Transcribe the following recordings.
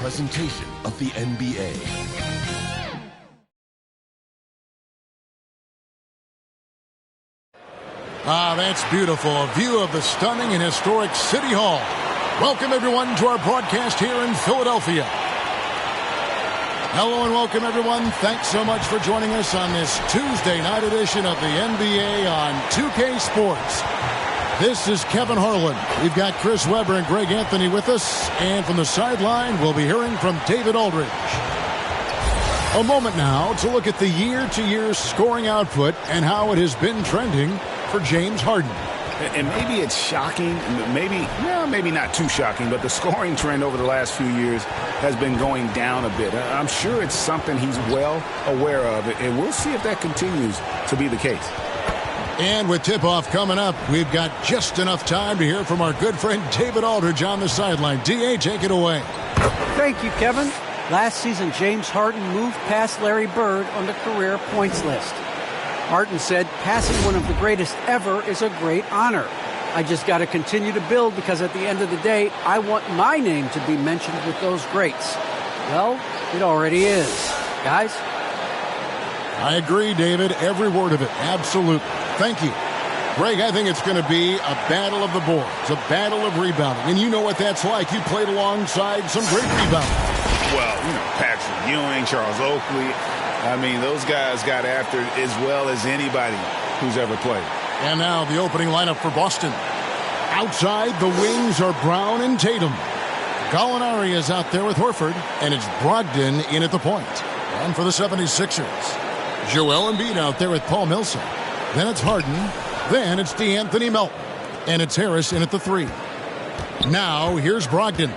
presentation of the NBA. Ah, that's beautiful. A view of the stunning and historic City Hall. Welcome, everyone, to our broadcast here in Philadelphia. Hello and welcome, everyone. Thanks so much for joining us on this Tuesday night edition of the NBA on 2K Sports. This is Kevin Harlan. We've got Chris Webber and Greg Anthony with us. And from the sideline, we'll be hearing from David Aldridge. A moment now to look at the year-to-year scoring output and how it has been trending for James Harden. And maybe it's shocking, maybe not too shocking, but the scoring trend over the last few years has been going down a bit. I'm sure it's something he's well aware of, and we'll see if that continues to be the case. And with tip-off coming up, we've got just enough time to hear from our good friend David Aldridge on the sideline. D.A., take it away. Thank you, Kevin. Last season, James Harden moved past Larry Bird on the career points list. Harden said, passing one of the greatest ever is a great honor. I just got to continue to build because at the end of the day, I want my name to be mentioned with those greats. Well, it already is. Guys? I agree, David. Every word of it. Absolutely. Thank you. Greg, I think it's going to be a battle of the boards, a battle of rebounding. And you know what that's like. You played alongside some great rebounding. Well, Patrick Ewing, Charles Oakley. I mean, those guys got after it as well as anybody who's ever played. And now the opening lineup for Boston. Outside, the wings are Brown and Tatum. Gallinari is out there with Horford, and it's Brogdon in at the point. And for the 76ers, Joel Embiid out there with Paul Millsap. Then it's Harden. Then it's DeAnthony Melton. And it's Harris in at the 3. Now, here's Brogdon.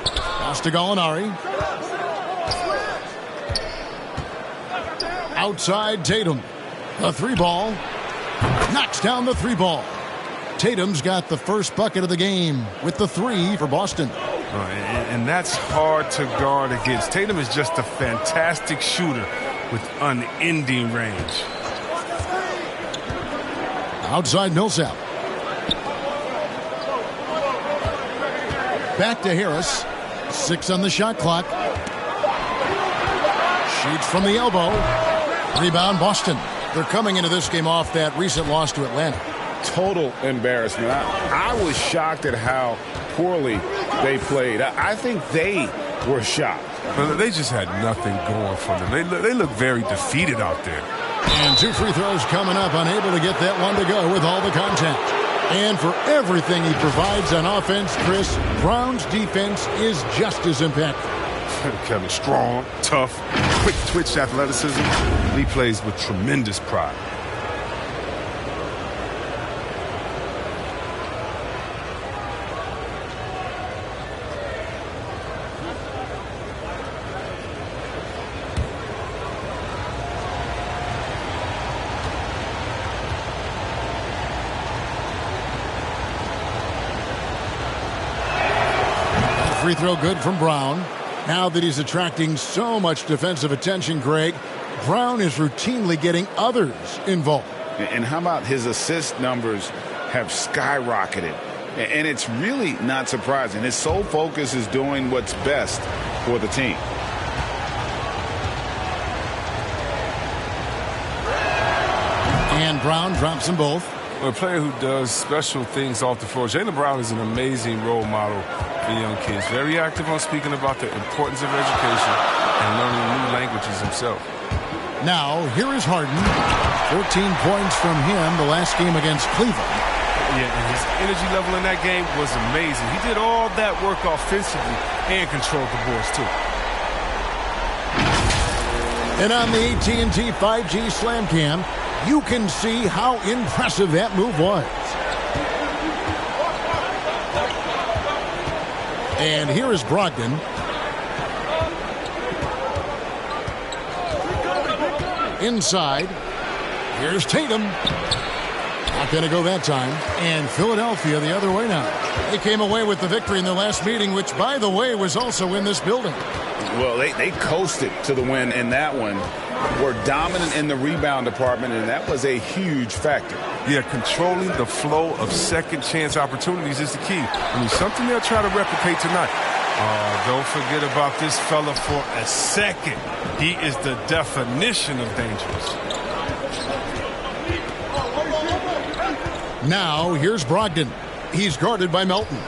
Pass to Gallinari. Outside, Tatum. A 3-ball. Knocks down the 3-ball. Tatum's got the first bucket of the game with the 3 for Boston. And that's hard to guard against. Tatum is just a fantastic shooter with unending range. Outside Millsap. Back to Harris. 6 on the shot clock. Shoots from the elbow. Rebound Boston. They're coming into this game off that recent loss to Atlanta. Total embarrassment. I was shocked at how poorly they played. I think they were shocked. But they just had nothing going for them. They look very defeated out there. And 2 free throws coming up, unable to get that one to go with all the contact. And for everything he provides on offense, Chris, Brown's defense is just as impactful. Kevin, strong, tough, quick twitch athleticism. He plays with tremendous pride. Free throw good from Brown. Now that he's attracting so much defensive attention, Greg, Brown is routinely getting others involved. And how about his assist numbers have skyrocketed? And it's really not surprising. His sole focus is doing what's best for the team. And Brown drops them both. A player who does special things off the floor. Jaylen Brown is an amazing role model for young kids. Very active on speaking about the importance of education and learning new languages himself. Now, here is Harden. 14 points from him the last game against Cleveland. Yeah, and his energy level in that game was amazing. He did all that work offensively and controlled the boards, too. And on the AT&T 5G Slam Cam, you can see how impressive that move was. And here is Brogdon. Inside. Here's Tatum. Not going to go that time. And Philadelphia the other way now. They came away with the victory in their last meeting, which, by the way, was also in this building. Well, they coasted to the win in that one. Were dominant in the rebound department, and that was a huge factor. Yeah, controlling the flow of second chance opportunities is the key. I mean, something they'll try to replicate tonight. Don't forget about this fella for a second. He is the definition of dangerous. Now, here's Brogdon. He's guarded by Melton.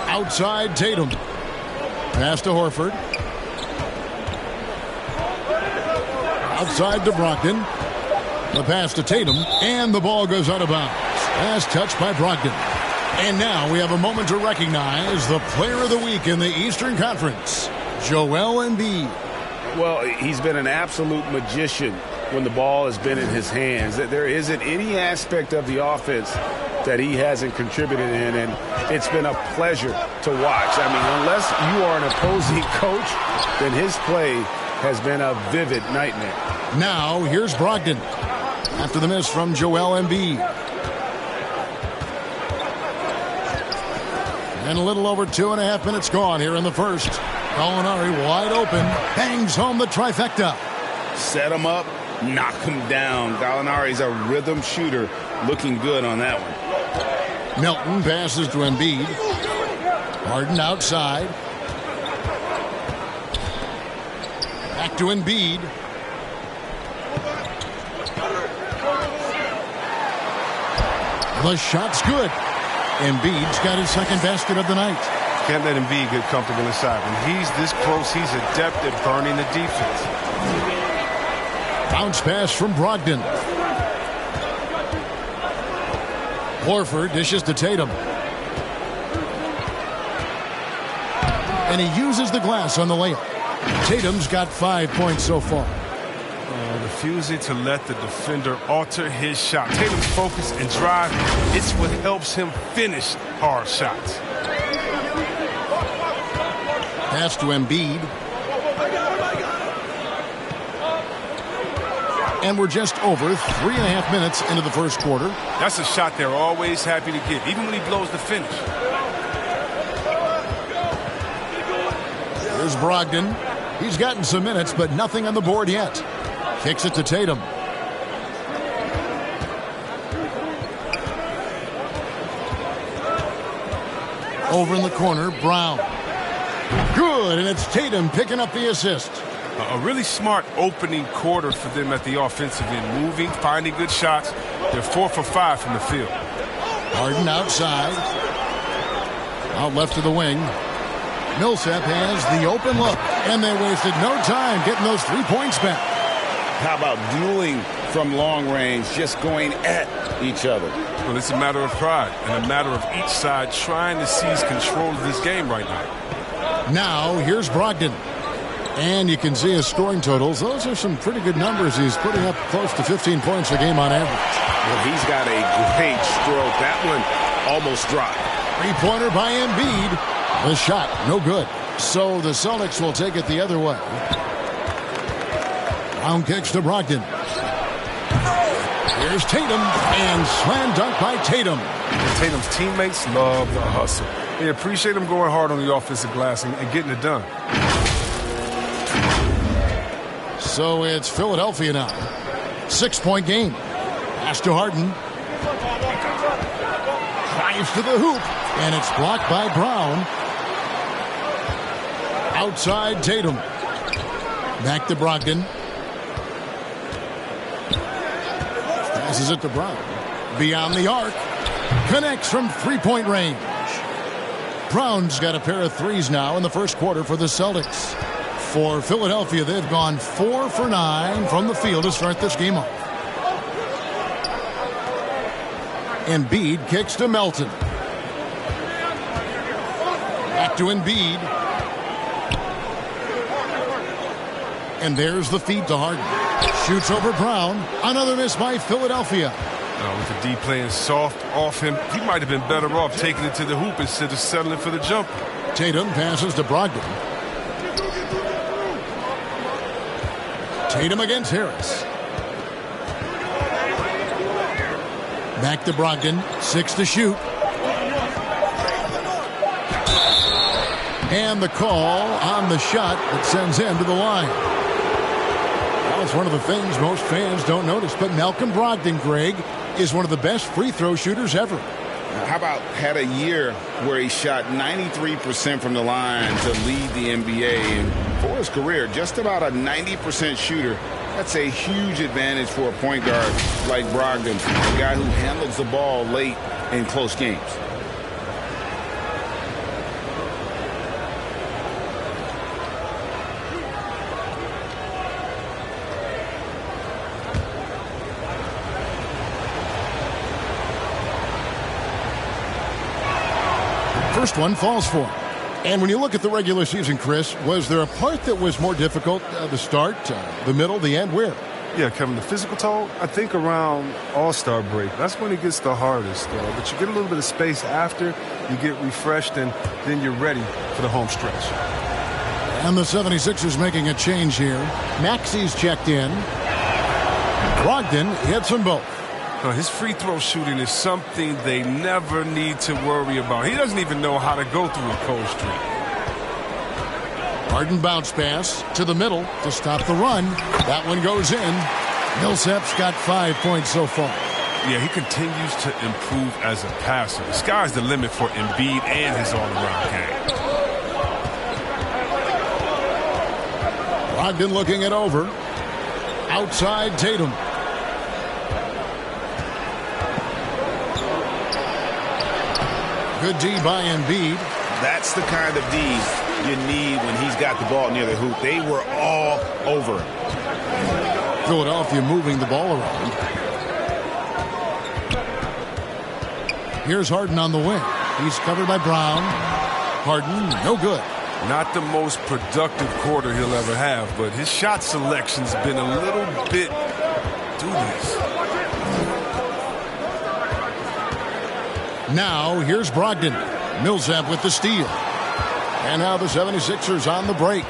Outside, Tatum. Pass to Horford. Outside to Brogdon. The pass to Tatum, and the ball goes out of bounds. Last touch by Brogdon. And now we have a moment to recognize the player of the week in the Eastern Conference, Joel Embiid. Well, he's been an absolute magician when the ball has been in his hands. There isn't any aspect of the offense that he hasn't contributed in, and it's been a pleasure to watch. I mean, unless you are an opposing coach, then his play has been a vivid nightmare. Now, here's Brogdon. After the miss from Joel Embiid. And a little over 2.5 minutes gone here in the first. Gallinari wide open. Bangs home the trifecta. Set him up, knock him down. Gallinari's a rhythm shooter. Looking good on that one. Melton passes to Embiid. Harden outside. Back to Embiid. The shot's good. Embiid's got his second basket of the night. Can't let Embiid get comfortable inside. When he's this close, he's adept at burning the defense. Bounce pass from Brogdon. Horford dishes to Tatum. And he uses the glass on the layup. Tatum's got 5 points so far. Refusing to let the defender alter his shot. Tatum's focus and drive, it's what helps him finish hard shots. Pass to Embiid. And we're just over 3.5 minutes into the first quarter. That's a shot they're always happy to get, even when he blows the finish. Here's Brogdon. He's gotten some minutes, but nothing on the board yet. Kicks it to Tatum. Over in the corner, Brown. Good, and it's Tatum picking up the assist. A really smart opening quarter for them at the offensive end. Moving, finding good shots. They're 4 for 5 from the field. Harden outside. Out left to the wing. Millsap has the open look, and they wasted no time getting those 3 points back. How about dueling from long range, just going at each other? Well, it's a matter of pride and a matter of each side trying to seize control of this game right now. Now, here's Brogdon. And you can see his scoring totals. Those are some pretty good numbers. He's putting up close to 15 points a game on average. Well, he's got a great stroke. That one almost dropped. Three-pointer by Embiid. The shot, no good. So the Celtics will take it the other way. Brown kicks to Brogdon. Here's Tatum, and slam dunk by Tatum. And Tatum's teammates love the hustle. They appreciate him going hard on the offensive glass and getting it done. So it's Philadelphia now. 6-point game. Pass to Harden. Drives to the hoop, and it's blocked by Brown. Outside Tatum. Back to Brogdon. Passes it to Brown. Beyond the arc. Connects from three-point range. Brown's got a pair of threes now in the first quarter for the Celtics. For Philadelphia, they've gone 4 for 9 from the field to start this game off. Embiid kicks to Melton. Back to Embiid. And there's the feed to Harden. Shoots over Brown. Another miss by Philadelphia. With the D playing soft off him, he might have been better off taking it to the hoop instead of settling for the jumper. Tatum passes to Brogdon. Tatum against Harris. Back to Brogdon. 6 to shoot. And the call on the shot that sends him to the line. That was one of the things most fans don't notice. But Malcolm Brogdon, Greg, is one of the best free throw shooters ever. How about had a year where he shot 93% from the line to lead the NBA, and for his career, just about a 90% shooter. That's a huge advantage for a point guard like Brogdon, a guy who handles the ball late in close games. First one falls for him. And when you look at the regular season, Chris, was there a part that was more difficult? The start, the middle, the end? Where? Yeah, Kevin, the physical toll, I think around All-Star break. That's when it gets the hardest. But you get a little bit of space after, you get refreshed, and then you're ready for the home stretch. And the 76ers making a change here. Maxi's checked in. Brogdon hits them both. His free throw shooting is something they never need to worry about. He doesn't even know how to go through a cold streak. Harden bounce pass to the middle to stop the run. That one goes in. Millsap's got 5 points so far. Yeah, he continues to improve as a passer. The sky's the limit for Embiid and his all-around game. Brogdon looking it over. Outside Tatum. Good D by Embiid. That's the kind of D you need when he's got the ball near the hoop. They were all over him. Philadelphia moving the ball around. Here's Harden on the wing. He's covered by Brown. Harden, no good. Not the most productive quarter he'll ever have, but his shot selection's been a little bit dubious. Now, here's Brogdon. Millsap with the steal. And now the 76ers on the break.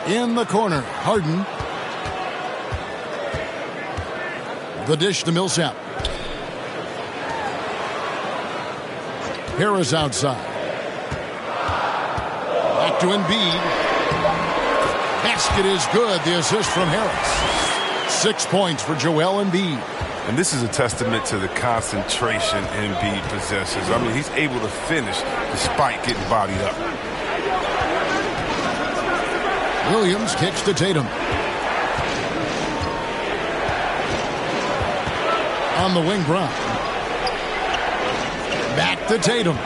In the corner, Harden. The dish to Millsap. Harris outside. Back to Embiid. Basket is good. The assist from Harris. 6 points for Joel Embiid. And this is a testament to the concentration Embiid possesses. I mean, he's able to finish despite getting bodied up. Williams kicks to Tatum. On the wing, Brown. Back to Tatum.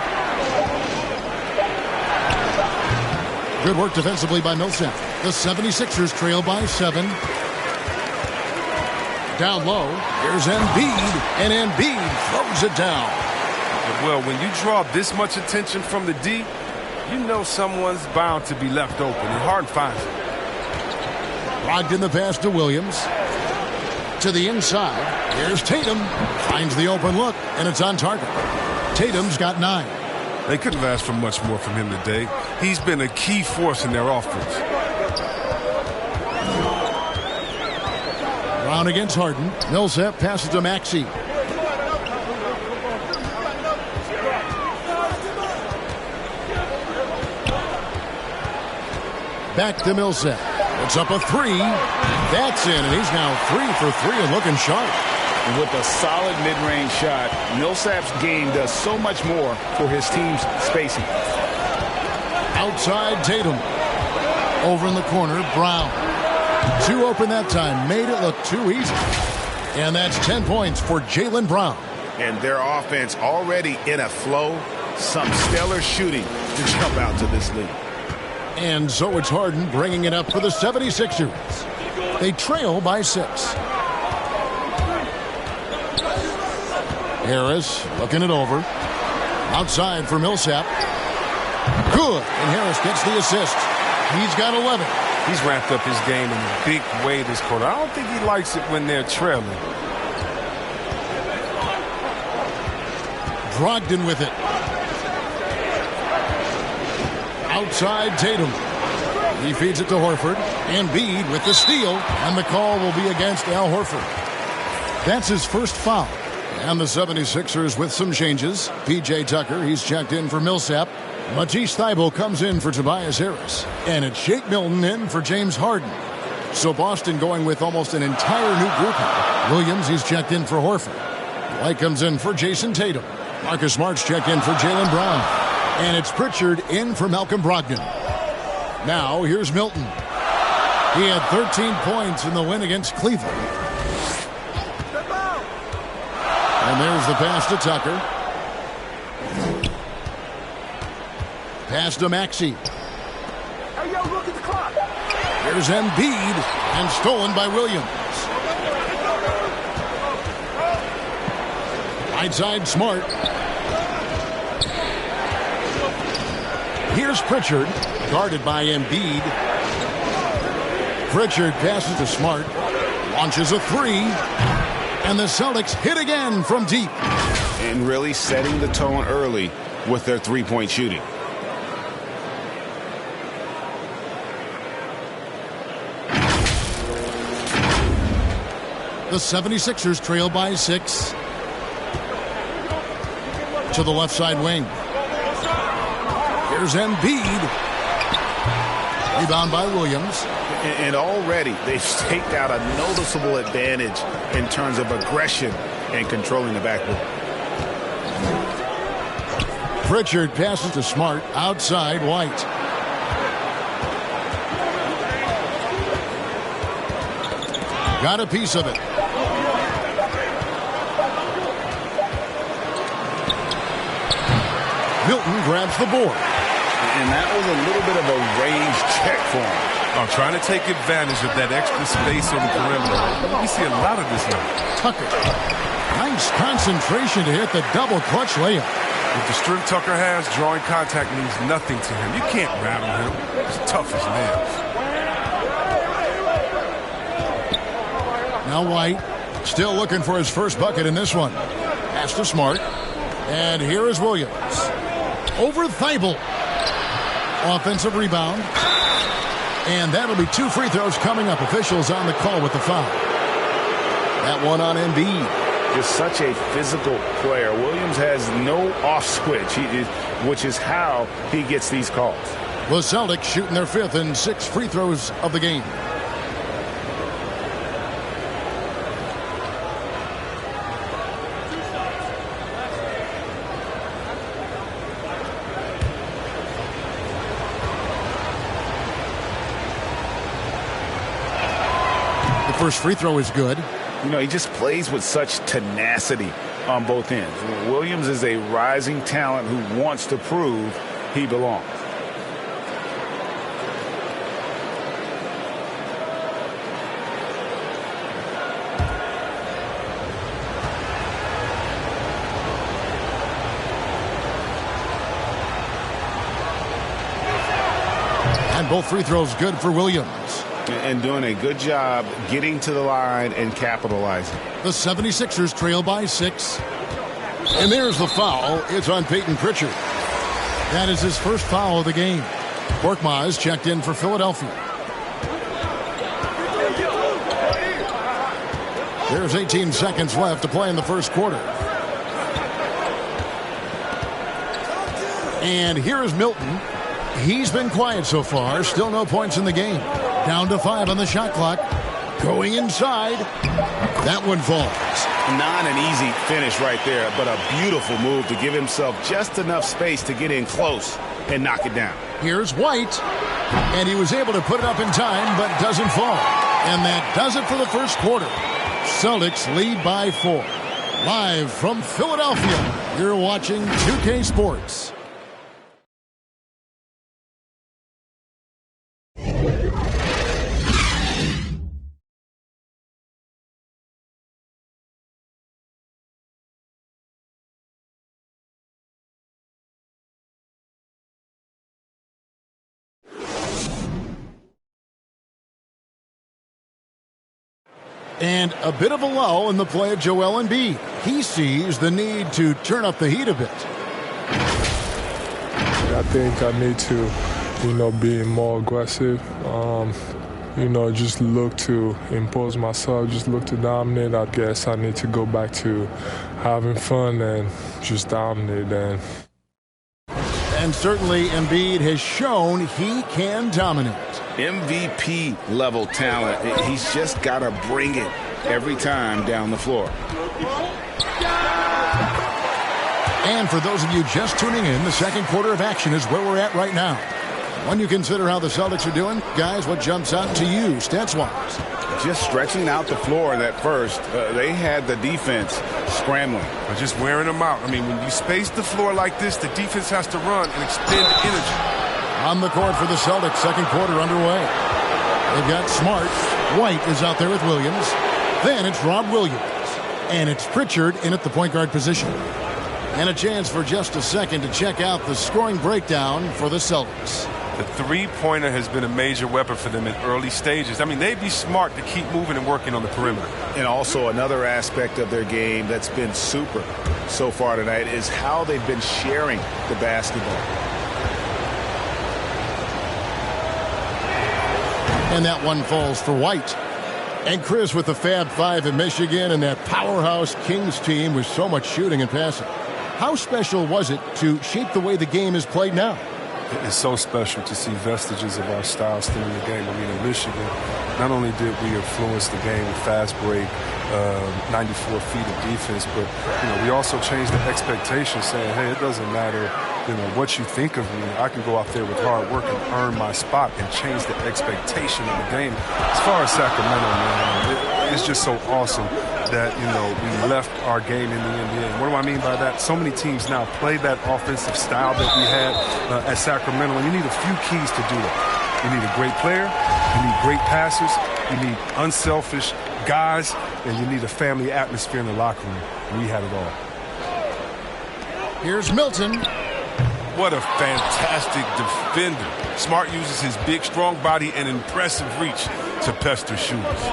Good work defensively by Millsap. The 76ers trail by 7. Down low, here's Embiid, and Embiid throws it down. Well, when you draw this much attention from the D, you know someone's bound to be left open, and Harden finds it. Brogdon the pass to Williams. To the inside, here's Tatum. Finds the open look, and it's on target. Tatum's got 9. They couldn't have asked for much more from him today. He's been a key force in their offense. Brown against Harden. Millsap passes to Maxey. Back to Millsap. It's up a 3. That's in, and he's now 3 for 3 and looking sharp. And with a solid mid-range shot, Millsap's game does so much more for his team's spacing. Outside Tatum. Over in the corner, Brown. 2 open that time. Made it look too easy. And that's 10 points for Jaylen Brown. And their offense already in a flow. Some stellar shooting to jump out to this lead. And so it's Harden bringing it up for the 76ers. They trail by 6. Harris looking it over. Outside for Millsap. Good. And Harris gets the assist. He's got 11. He's ramped up his game in a big way this quarter. I don't think he likes it when they're trailing. Brogdon with it. Outside Tatum. He feeds it to Horford. Embiid with the steal. And the call will be against Al Horford. That's his first foul. And the 76ers with some changes. P.J. Tucker, he's checked in for Millsap. Matisse Thybulle comes in for Tobias Harris. And it's Shake Milton in for James Harden. So Boston going with almost an entire new group. Williams, he's checked in for Horford. White comes in for Jason Tatum. Marcus Smart's checked in for Jaylen Brown. And it's Pritchard in for Malcolm Brogdon. Now, here's Milton. He had 13 points in the win against Cleveland. And there's the pass to Tucker. Pass to Maxey. Hey, yo, look at the clock. Here's Embiid, and stolen by Williams. Right side, Smart. Here's Pritchard, guarded by Embiid. Pritchard passes to Smart, launches a three, and the Celtics hit again from deep. And really setting the tone early with their three-point shooting. The 76ers trail by 6. To the left side wing. Here's Embiid. Rebound by Williams. And already they've staked out a noticeable advantage in terms of aggression and controlling the backboard. Pritchard passes to Smart. Outside, White. Got a piece of it. Milton grabs the board. And that was a little bit of a range check for him. Trying to take advantage of that extra space on the perimeter. We see a lot of this now. Tucker. Nice concentration to hit the double clutch layup. With the strength Tucker has, drawing contact means nothing to him. You can't rattle him. He's tough as nails. Now White, still looking for his first bucket in this one. Pass to Smart. And here is Williams. Over Thibault. Offensive rebound. And that'll be 2 free throws coming up. Officials on the call with the foul. That one on Embiid. Just such a physical player. Williams has no off switch, which is how he gets these calls. The Celtics shooting their 5th and 6th free throws of the game. First free throw is good. You know, he just plays with such tenacity on both ends. Williams is a rising talent who wants to prove he belongs. And both free throws good for Williams. And doing a good job getting to the line and capitalizing. The 76ers trail by 6. And there's the foul. It's on Peyton Pritchard. That is his first foul of the game. Korkmaz checked in for Philadelphia. There's 18 seconds left to play in the first quarter. And here is Milton. He's been quiet so far. Still no points in the game. Down to 5 on the shot clock. Going inside. That one falls. Not an easy finish right there, but a beautiful move to give himself just enough space to get in close and knock it down. Here's White. And he was able to put it up in time, but doesn't fall. And that does it for the first quarter. Celtics lead by 4. Live from Philadelphia, you're watching 2K Sports. And a bit of a lull in the play of Joel Embiid. He sees the need to turn up the heat a bit. I think I need to, be more aggressive. Just look to impose myself, just look to dominate. I guess I need to go back to having fun and just dominate. And certainly Embiid has shown he can dominate. MVP level talent. He's just got to bring it every time down the floor. And for those of you just tuning in, the second quarter of action is where we're at right now. When you consider how the Celtics are doing, guys, what jumps out to you, stats-wise? Just stretching out the floor in that first. They had the defense scrambling. Or just wearing them out. I mean, when you space the floor like this, the defense has to run and expend energy. On the court for the Celtics, second quarter underway. They've got Smart. White is out there with Williams. Then it's Rob Williams. And it's Pritchard in at the point guard position. And a chance for just a second to check out the scoring breakdown for the Celtics. The three-pointer has been a major weapon for them in early stages. I mean, they'd be smart to keep moving and working on the perimeter. And also another aspect of their game that's been super so far tonight is how they've been sharing the basketball. And that one falls for White. And Chris with the Fab Five in Michigan and that powerhouse Kings team with so much shooting and passing. How special was it to shape the way the game is played now? It's so special to see vestiges of our style still in the game. I mean, in Michigan, not only did we influence the game with fast break, 94 feet of defense, but we also changed the expectation, saying, hey, it doesn't matter what you think of me. I can go out there with hard work and earn my spot and change the expectation of the game. As far as Sacramento, man, it's just so awesome that, we left our game in the NBA. What do I mean by that? So many teams now play that offensive style that we had at Sacramento, and you need a few keys to do it. You need a great player, you need great passers, you need unselfish guys, and you need a family atmosphere in the locker room. We had it all. Here's Milton. What a fantastic defender. Smart uses his big, strong body and impressive reach to pester shooters.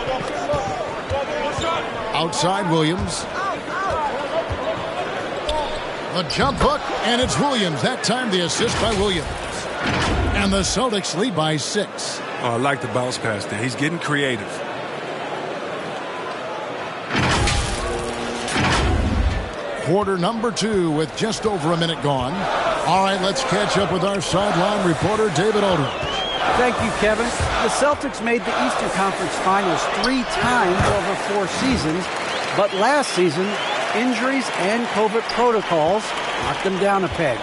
Outside Williams. The jump hook, and it's Williams. That time the assist by Williams. And the Celtics lead by 6. Oh, I like the bounce pass there. He's getting creative. Quarter number 2 with just over a minute gone. All right, let's catch up with our sideline reporter, David Aldridge. Thank you, Kevin. The Celtics made the Eastern Conference Finals 3 times over 4 seasons, but last season, injuries and COVID protocols knocked them down a peg.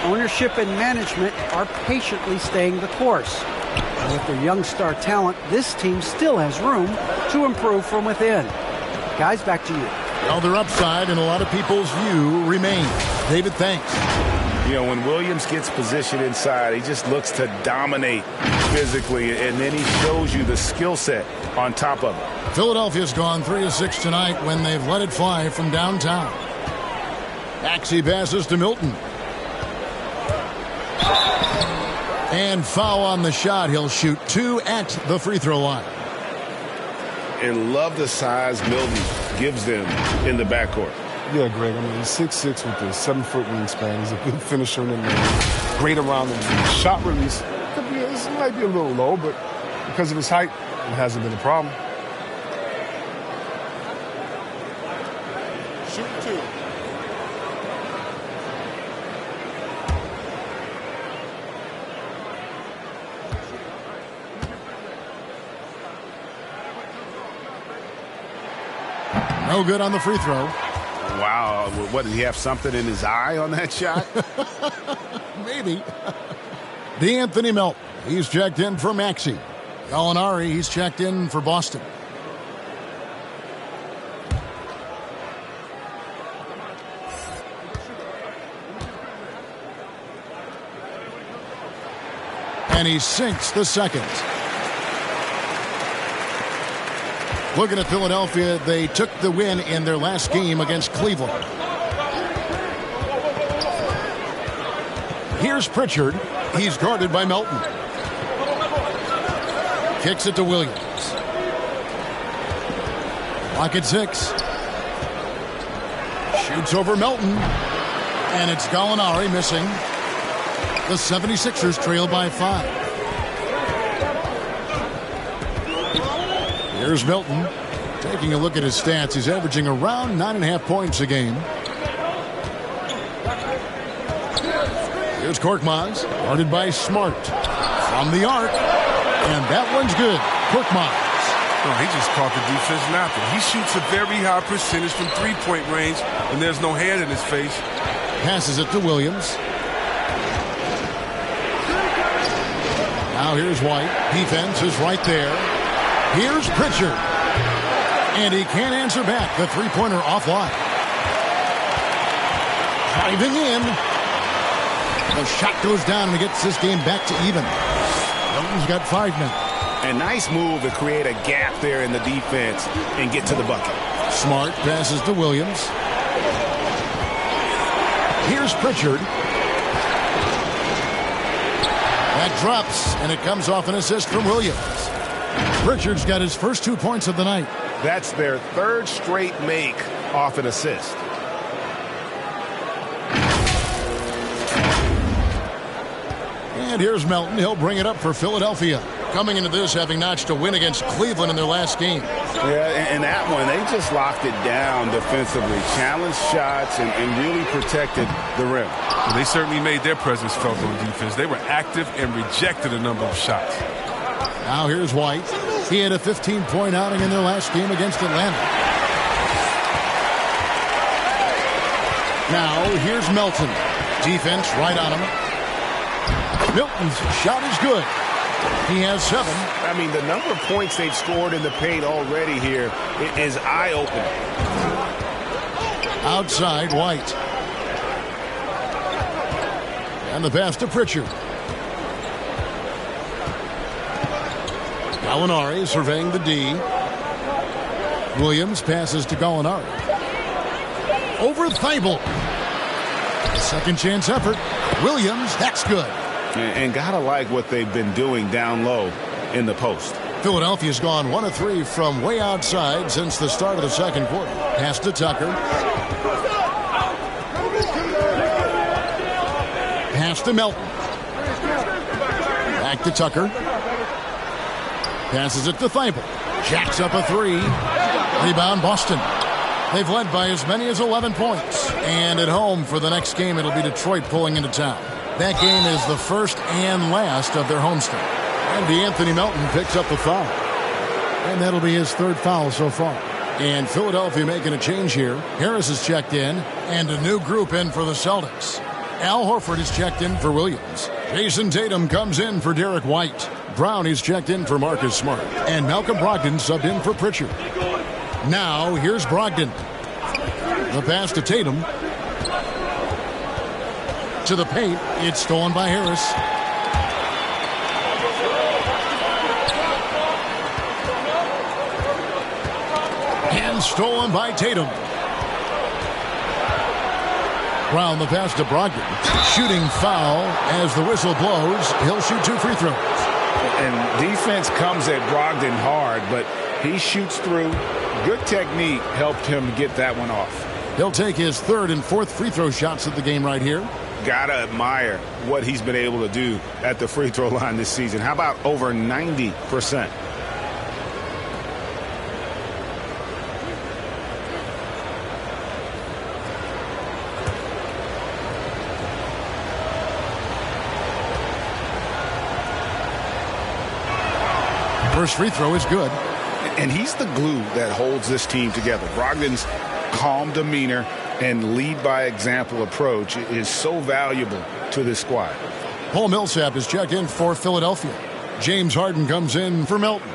Ownership and management are patiently staying the course. And with their young star talent, this team still has room to improve from within. Guys, back to you. Well, their upside in a lot of people's view remains. David, thanks. When Williams gets positioned inside, he just looks to dominate physically, and then he shows you the skill set on top of it. Philadelphia's gone 3 of 6 tonight when they've let it fly from downtown. Maxey passes to Milton. And foul on the shot. He'll shoot 2 at the free throw line. And love the size Milton gives them in the backcourt. Yeah, Greg. I mean, he's 6'6" with a 7-foot wingspan. He's a good finisher in the lane. Great around the shot release. This might be a little low, but because of his height, it hasn't been a problem. Shoot 2. No good on the free throw. Wow. What, did he have something in his eye on that shot? Maybe. DeAnthony Melton. He's checked in for Maxey. Gallinari, he's checked in for Boston. And he sinks the second. Looking at Philadelphia, they took the win in their last game against Cleveland. Here's Pritchard. He's guarded by Melton. Kicks it to Williams. Clock at 6. Shoots over Melton. And it's Gallinari missing. The 76ers trail by 5. Here's Milton. Taking a look at his stats, he's averaging around 9.5 points a game. Here's Korkmaz, guarded by Smart. From the arc. And that one's good. Korkmaz. Oh, he just caught the defense napping. He shoots a very high percentage from three-point range, and there's no hand in his face. Passes it to Williams. Now here's White. Defense is right there. Here's Pritchard. And he can't answer back. The three-pointer offline. Driving in. The shot goes down and it gets this game back to even. Milton's got 5 now. A nice move to create a gap there in the defense and get to the bucket. Smart passes to Williams. Here's Pritchard. That drops, and it comes off an assist from Williams. Pritchard's got his first 2 points of the night. That's their third straight make off an assist. And here's Melton. He'll bring it up for Philadelphia. Coming into this, having notched a win against Cleveland in their last game. Yeah, and that one, they just locked it down defensively. Challenged shots and really protected the rim. Well, they certainly made their presence felt on defense. They were active and rejected a number of shots. Now here's White. He had a 15-point outing in their last game against Atlanta. Now here's Melton. Defense right on him. Milton's shot is good. He has 7. I mean, the number of points they've scored in the paint already here is eye-opening. Outside, White. And the pass to Pritchard. Gallinari surveying the D. Williams passes to Gallinari. Over Thibault. Second chance effort. Williams, that's good. And gotta like what they've been doing down low in the post. Philadelphia's gone 1 of 3 from way outside since the start of the second quarter. Pass to Tucker. Pass to Melton. Back to Tucker. Passes it to Thibault. Jacks up a 3. Rebound Boston. They've led by as many as 11 points. And at home for the next game, it'll be Detroit pulling into town. That game is the first and last of their homestand. And Anthony Melton picks up the foul. And that'll be his 3rd foul so far. And Philadelphia making a change here. Harris is checked in, and a new group in for the Celtics. Al Horford is checked in for Williams. Jason Tatum comes in for Derek White. Brown is checked in for Marcus Smart. And Malcolm Brogdon subbed in for Pritchard. Now, here's Brogdon. The pass to Tatum. To the paint. It's stolen by Harris. And stolen by Tatum. Brown the pass to Brogdon. Shooting foul as the whistle blows. He'll shoot 2 free throws. And defense comes at Brogdon hard, but he shoots through. Good technique helped him get that one off. He'll take his 3rd and 4th free throw shots of the game right here. Gotta admire what he's been able to do at the free throw line this season. How about over 90%? First free throw is good. And he's the glue that holds this team together. Brogdon's calm demeanor and lead by example approach is so valuable to this squad. Paul Millsap is checked in for Philadelphia. James Harden comes in for Melton.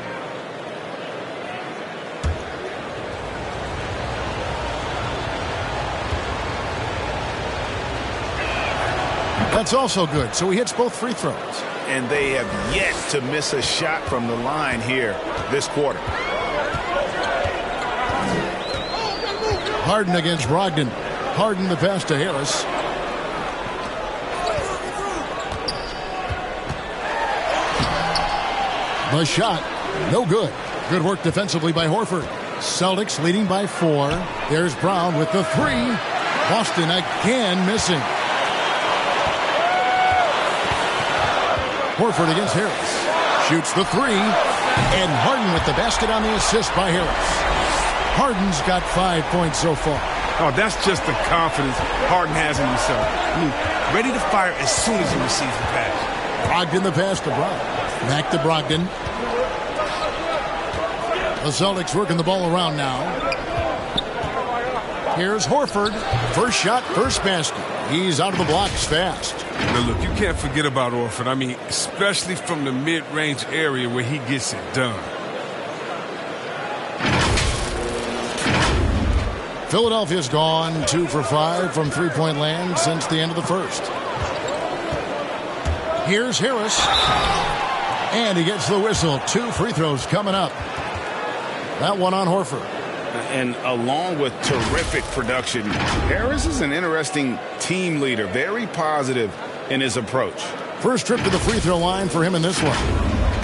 That's also good, so he hits both free throws. And they have yet to miss a shot from the line here this quarter. Harden against Brogdon. Harden the pass to Harris. The shot, no good. Good work defensively by Horford. Celtics leading by 4. There's Brown with the 3. Boston again missing. Horford against Harris. Shoots the 3. And Harden with the basket on the assist by Harris. Harden's got 5 points so far. Oh, that's just the confidence Harden has in himself. I mean, ready to fire as soon as he receives the pass. Brogdon the pass to Brown. Back to Brogdon. The Celtics working the ball around now. Here's Horford. First shot, first basket. He's out of the blocks fast. Now, look, you can't forget about Horford. I mean, especially from the mid-range area where he gets it done. Philadelphia's gone 2 for 5 from three-point land since the end of the first. Here's Harris. And he gets the whistle. 2 free throws coming up. That one on Horford. And along with terrific production, Harris is an interesting team leader. Very positive in his approach. First trip to the free throw line for him in this one.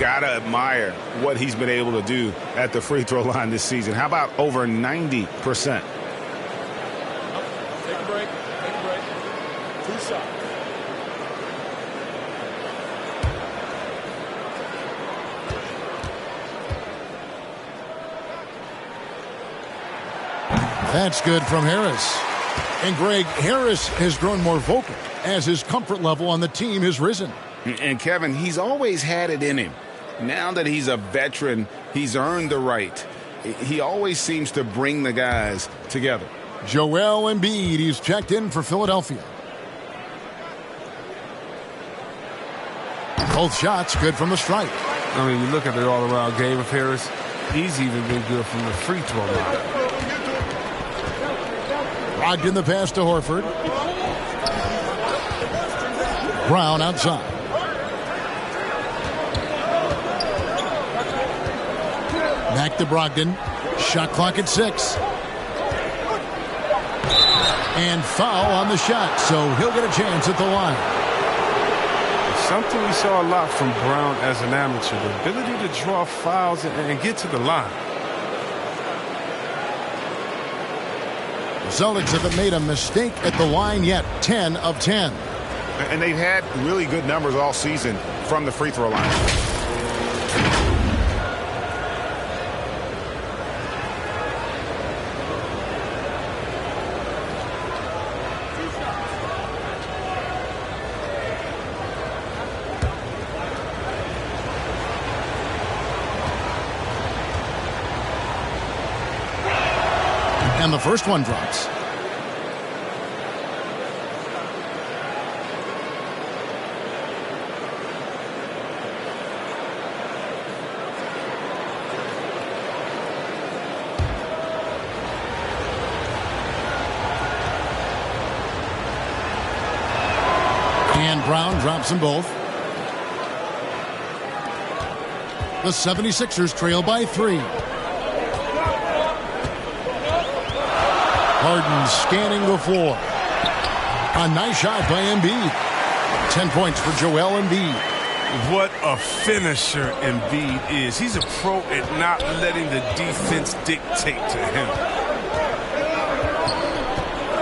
Gotta admire what he's been able to do at the free throw line this season. How about over 90%? Take a break. 2 shots. That's good from Harris. And Greg, Harris has grown more vocal as his comfort level on the team has risen. And Kevin, he's always had it in him. Now that he's a veteran, he's earned the right. He always seems to bring the guys together. Joel Embiid, he's checked in for Philadelphia. Both shots good from the stripe. I mean, you look at the all-around game of Harris, he's even been good from the free throw line. Brogdon the pass to Horford. Brown outside. Back to Brogdon. Shot clock at 6. And foul on the shot, so he'll get a chance at the line. Something we saw a lot from Brown as an amateur, the ability to draw fouls and get to the line. The Celtics haven't made a mistake at the line yet. 10 of 10. And they've had really good numbers all season from the free throw line. And the first one drops. And Brown drops them both. The 76ers trail by 3. Harden scanning the floor. A nice shot by Embiid. 10 points for Joel Embiid. What a finisher Embiid is. He's a pro at not letting the defense dictate to him.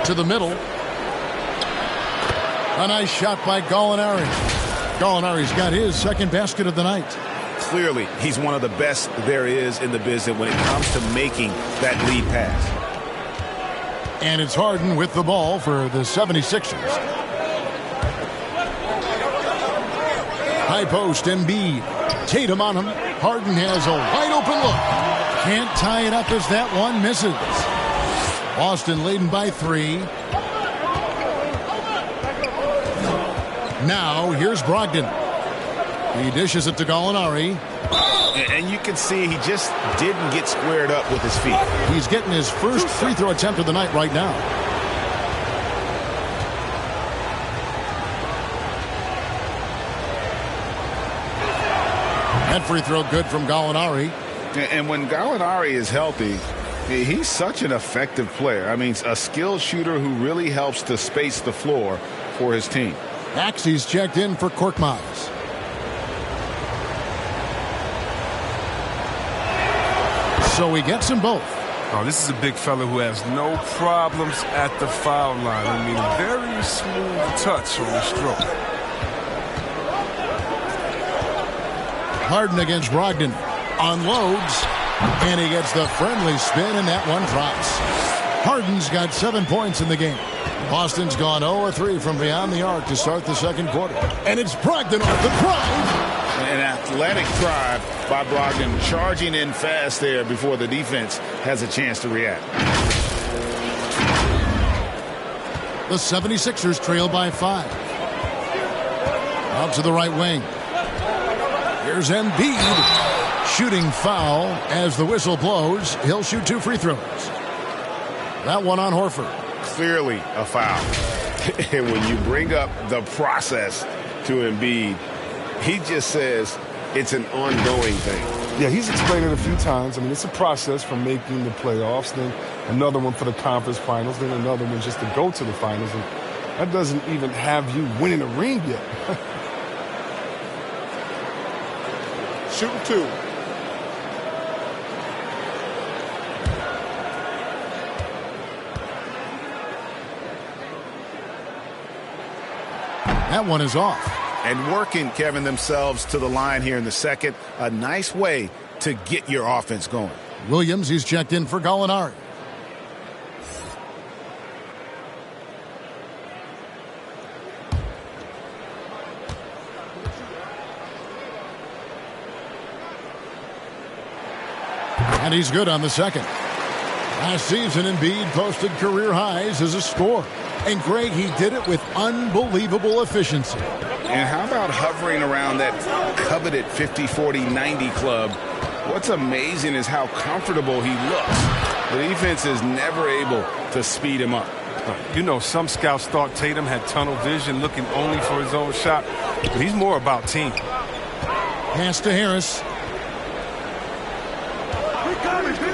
To the middle. A nice shot by Gallinari. Gallinari's got his second basket of the night. Clearly, he's one of the best there is in the business when it comes to making that lead pass. And it's Harden with the ball for the 76ers. High post, Embiid. Tatum on him. Harden has a wide open look. Can't tie it up as that one misses. Boston leading by 3. Now, here's Brogdon. He dishes it to Gallinari. And you can see he just didn't get squared up with his feet. He's getting his first free throw attempt of the night right now. That free throw good from Gallinari. And when Gallinari is healthy, he's such an effective player. I mean, a skilled shooter who really helps to space the floor for his team. Maxey's checked in for Korkmaz. So he gets them both. Oh, this is a big fella who has no problems at the foul line. I mean, very smooth touch on the stroke. Harden against Brogdon. Unloads. And he gets the friendly spin, and that one drops. Harden's got 7 points in the game. Boston's gone 0-3 from beyond the arc to start the second quarter. And it's Brogdon off the drive. An athletic drive by Brogdon, charging in fast there before the defense has a chance to react. The 76ers trail by 5. Out to the right wing. Here's Embiid. Shooting foul as the whistle blows. He'll shoot 2 free throws. That one on Horford. Clearly a foul. And when you bring up the process to Embiid, he just says it's an ongoing thing. Yeah, he's explained it a few times. I mean, it's a process from making the playoffs, then another one for the conference finals, then another one just to go to the finals. And that doesn't even have you winning a ring yet. Shooting 2. That one is off. And working, Kevin, themselves to the line here in the second. A nice way to get your offense going. Williams, he's checked in for Gallinari. And he's good on the second. Last season, Embiid posted career highs as a scorer. And, Greg, he did it with unbelievable efficiency. And how about hovering around that coveted 50-40-90 club? What's amazing is how comfortable he looks. The defense is never able to speed him up. You know, some scouts thought Tatum had tunnel vision looking only for his own shot, but he's more about team. Pass to Harris.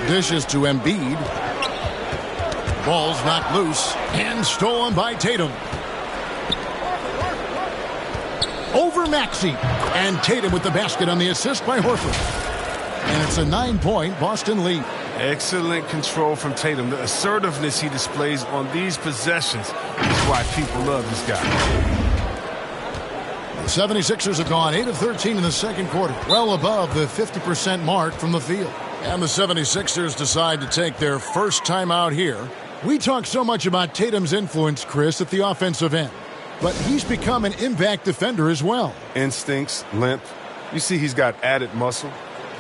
Dishes to Embiid. Ball's knocked loose and stolen by Tatum. Over Maxey. And Tatum with the basket on the assist by Horford. And it's a 9-point Boston lead. Excellent control from Tatum. The assertiveness he displays on these possessions is why people love this guy. The 76ers have gone 8 of 13 in the second quarter, well above the 50% mark from the field. And the 76ers decide to take their first time out here. We talk so much about Tatum's influence, Chris, at the offensive end. But he's become an impact defender as well. Instincts, length. You see he's got added muscle.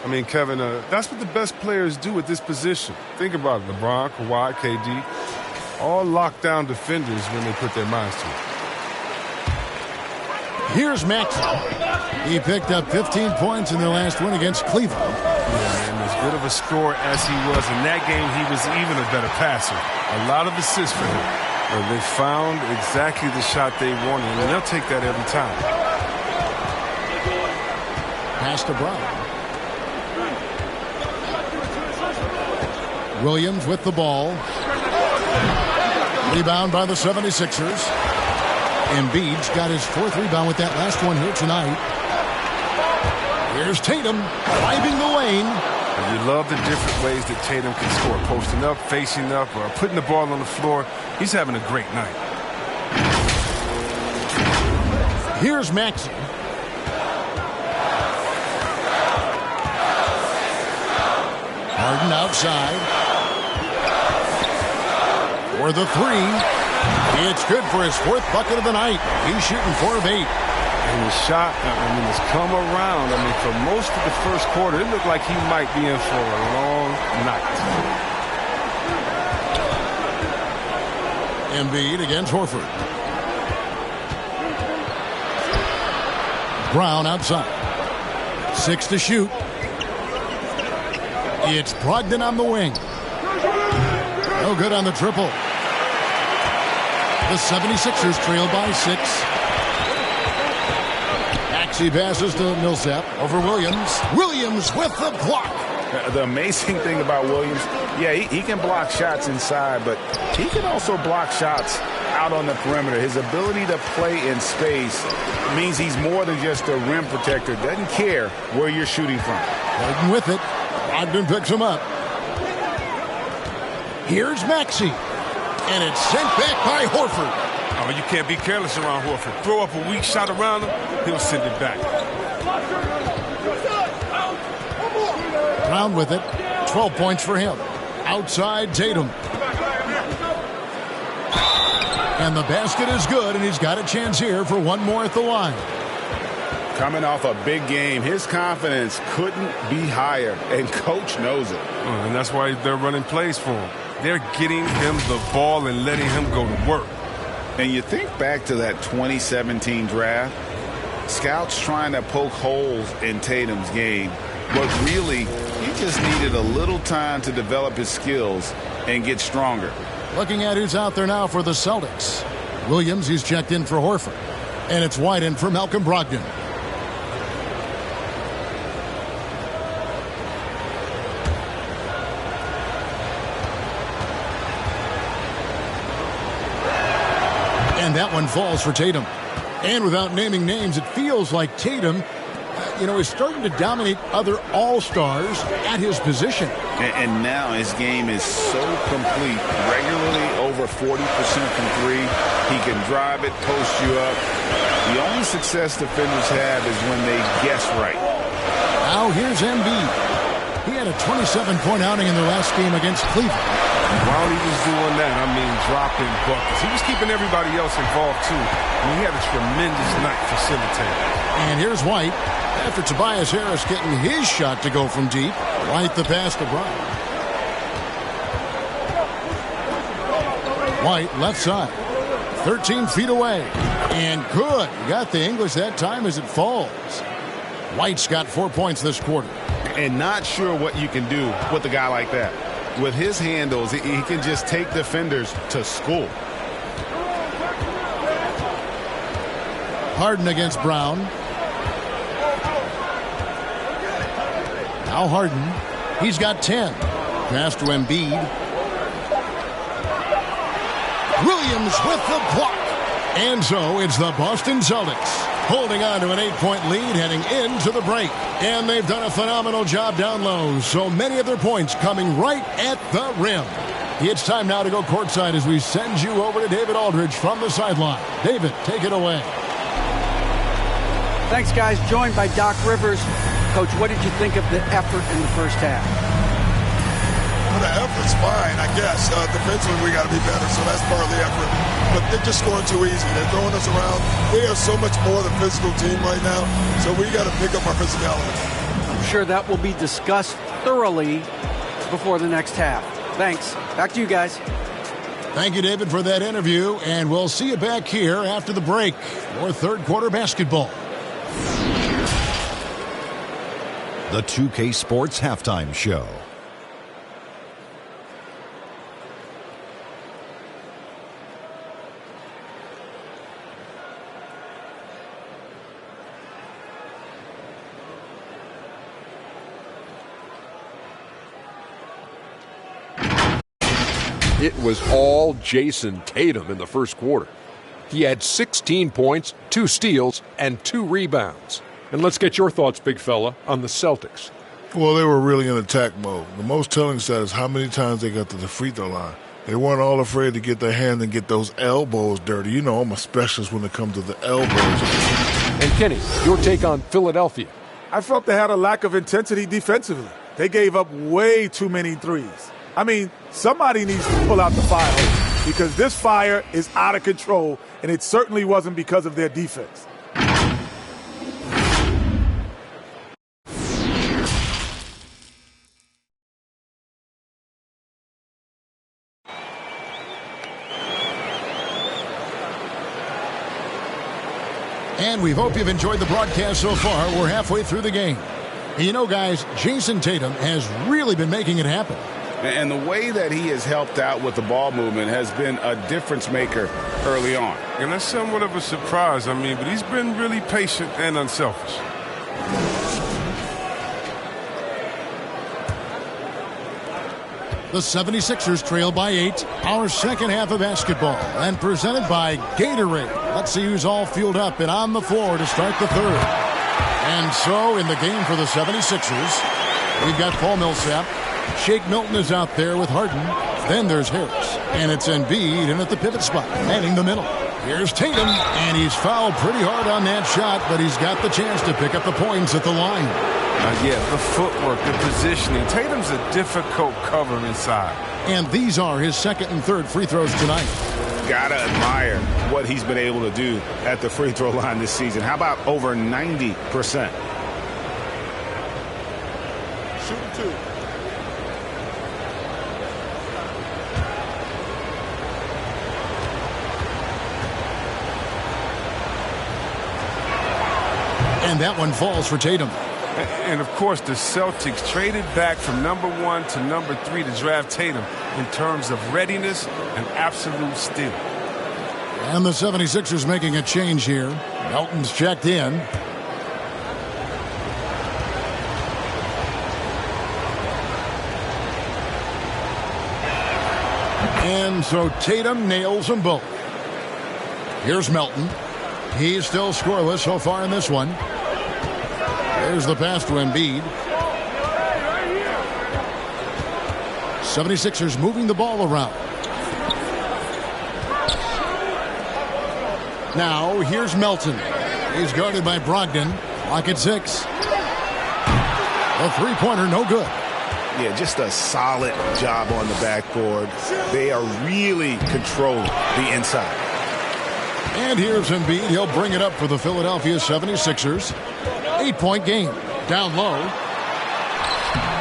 I mean, Kevin, that's what the best players do at this position. Think about it. LeBron, Kawhi, KD, all lockdown defenders when they put their minds to it. Here's Maxey. He picked up 15 points in their last win against Cleveland. Yeah, and as good of a scorer as he was in that game, he was even a better passer. A lot of assists for him. They found exactly the shot they wanted, and they'll take that every time. Pass to Brown. Williams with the ball. Rebound by the 76ers. Embiid's got his 4th rebound with that last one here tonight. Here's Tatum driving the lane. And you love the different ways that Tatum can score. Posting up, facing up, or putting the ball on the floor. He's having a great night. Here's Maxey. Harden outside. For the 3. It's good for his 4th bucket of the night. He's shooting 4 of 8. And the shot, has come around. For most of the first quarter, it looked like he might be in for a long night. Embiid against Horford. Brown outside. 6 to shoot. It's Brogdon on the wing. No good on the triple. The 76ers trail by 6. Maxey passes to Millsap over Williams. Williams with the block. The amazing thing about Williams, yeah, he can block shots inside, but he can also block shots out on the perimeter. His ability to play in space means he's more than just a rim protector. Doesn't care where you're shooting from. Brogdon with it. Brogdon picks him up. Here's Maxey. And it's sent back by Horford. Oh, you can't be careless around Horford. Throw up a weak shot around him, he'll send it back. Brown with it. 12 points for him. Outside Tatum. And the basket is good, and he's got a chance here for one more at the line. Coming off a big game, his confidence couldn't be higher, and coach knows it. And that's why they're running plays for him. They're getting him the ball and letting him go to work. And you think back to that 2017 draft, scouts trying to poke holes in Tatum's game, but really he just needed a little time to develop his skills and get stronger. Looking at who's out there now for the Celtics. Williams, he's checked in for Horford. And it's White in for Malcolm Brogdon. And that one falls for Tatum. And without naming names, it feels like Tatum, is starting to dominate other all-stars at his position. And now his game is so complete. Regularly over 40% from three. He can drive it, post you up. The only success defenders have is when they guess right. Now here's Embiid. He had a 27-point outing in their last game against Cleveland. While he was doing that, dropping buckets. He was keeping everybody else involved, too. He had a tremendous night facilitating. And here's White. After Tobias Harris getting his shot to go from deep, White the pass to Bryant. White left side. 13 feet away. And good. Got the English that time as it falls. White's got 4 points this quarter. And not sure what you can do with a guy like that. With his handles, he can just take defenders to school. Harden against Brown. Now Harden. He's got 10. Pass to Embiid. Williams with the block. And so it's the Boston Celtics holding on to an 8-point lead heading into the break. And they've done a phenomenal job down low. So many of their points coming right at the rim. It's time now to go courtside as we send you over to David Aldridge from the sideline. David, take it away. Thanks, guys. Joined by Doc Rivers. Coach, what did you think of the effort in the first half? Well, the effort's fine, I guess. Defensively, we got to be better, so that's part of the effort. But they're just scoring too easy. They're throwing us around. We are so much more than physical team right now, so we got to pick up our physicality. I'm sure that will be discussed thoroughly before the next half. Thanks. Back to you guys. Thank you, David, for that interview, and we'll see you back here after the break for third quarter basketball. The 2K Sports Halftime Show. It was all Jason Tatum in the first quarter. He had 16 points, 2 steals, and 2 rebounds. And let's get your thoughts, big fella, on the Celtics. Well, they were really in attack mode. The most telling stat is how many times they got to the free throw line. They weren't all afraid to get their hand and get those elbows dirty. You know I'm a specialist when it comes to the elbows. And Kenny, your take on Philadelphia. I felt they had a lack of intensity defensively. They gave up way too many threes. Somebody needs to pull out the fire hose because this fire is out of control, and it certainly wasn't because of their defense. And we hope you've enjoyed the broadcast so far. We're halfway through the game. And you know, guys, Jason Tatum has really been making it happen. And the way that he has helped out with the ball movement has been a difference maker early on. And that's somewhat of a surprise, but he's been really patient and unselfish. The 76ers trail by 8. Our second half of basketball and presented by Gatorade. Let's see who's all fueled up and on the floor to start the third. And so in the game for the 76ers, we've got Paul Millsap. Shake Milton is out there with Harden. Then there's Harris. And it's Embiid in at the pivot spot, manning the middle. Here's Tatum, and he's fouled pretty hard on that shot, but he's got the chance to pick up the points at the line. The footwork, the positioning. Tatum's a difficult cover inside. And these are his second and third free throws tonight. Gotta admire what he's been able to do at the free throw line this season. How about over 90%? Shooting 2. And that one falls for Tatum. And, of course, the Celtics traded back from number 1 to number 3 to draft Tatum in terms of readiness and absolute steal. And the 76ers making a change here. Melton's checked in. And so Tatum nails them both. Here's Melton. He's still scoreless so far in this one. There's the pass to Embiid. 76ers moving the ball around. Now, here's Melton. He's guarded by Brogdon. Clock at 6. A three-pointer, no good. Yeah, just a solid job on the backboard. They are really controlling the inside. And here's Embiid. He'll bring it up for the Philadelphia 76ers. 8-point game. Down low.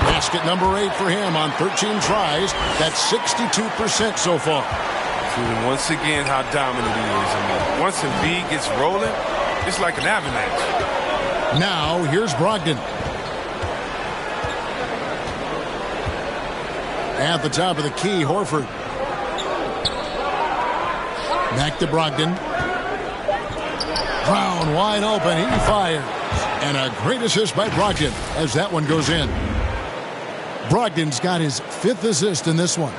Basket number 8 for him on 13 tries. That's 62% so far. And once again, how dominant he is. I mean, once Embiid gets rolling, it's like an avalanche. Now, here's Brogdon. At the top of the key, Horford. Back to Brogdon. Brown wide open. He fires. And a great assist by Brogdon as that one goes in. Brogdon's got his 5th assist in this one.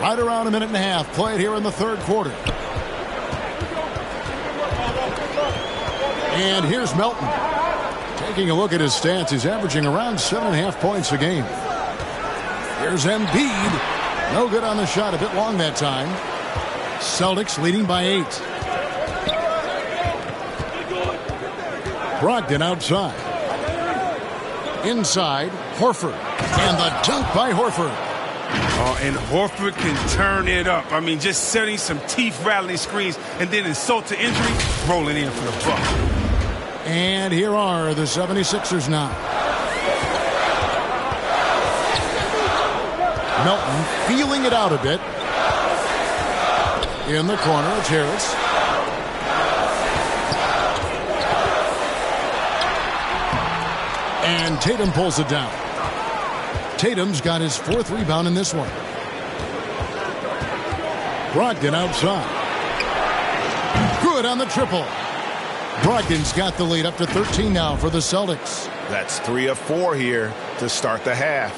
Right around a minute and a half played here in the third quarter. And here's Melton. Taking a look at his stats, he's averaging around 7.5 points a game. Here's Embiid. No good on the shot, a bit long that time. Celtics leading by 8. Brogdon outside. Inside, Horford. And the dunk by Horford. Oh, and Horford can turn it up. I mean, just setting some teeth-rattling screens and then insult to injury, rolling in for the buck. And here are the 76ers now. Melton feeling it out a bit. In the corner, it's Harris. And Tatum pulls it down. Tatum's got his 4th rebound in this one. Brogdon outside. Good on the triple. Brogdon's got the lead up to 13 now for the Celtics. That's 3 of 4 here to start the half.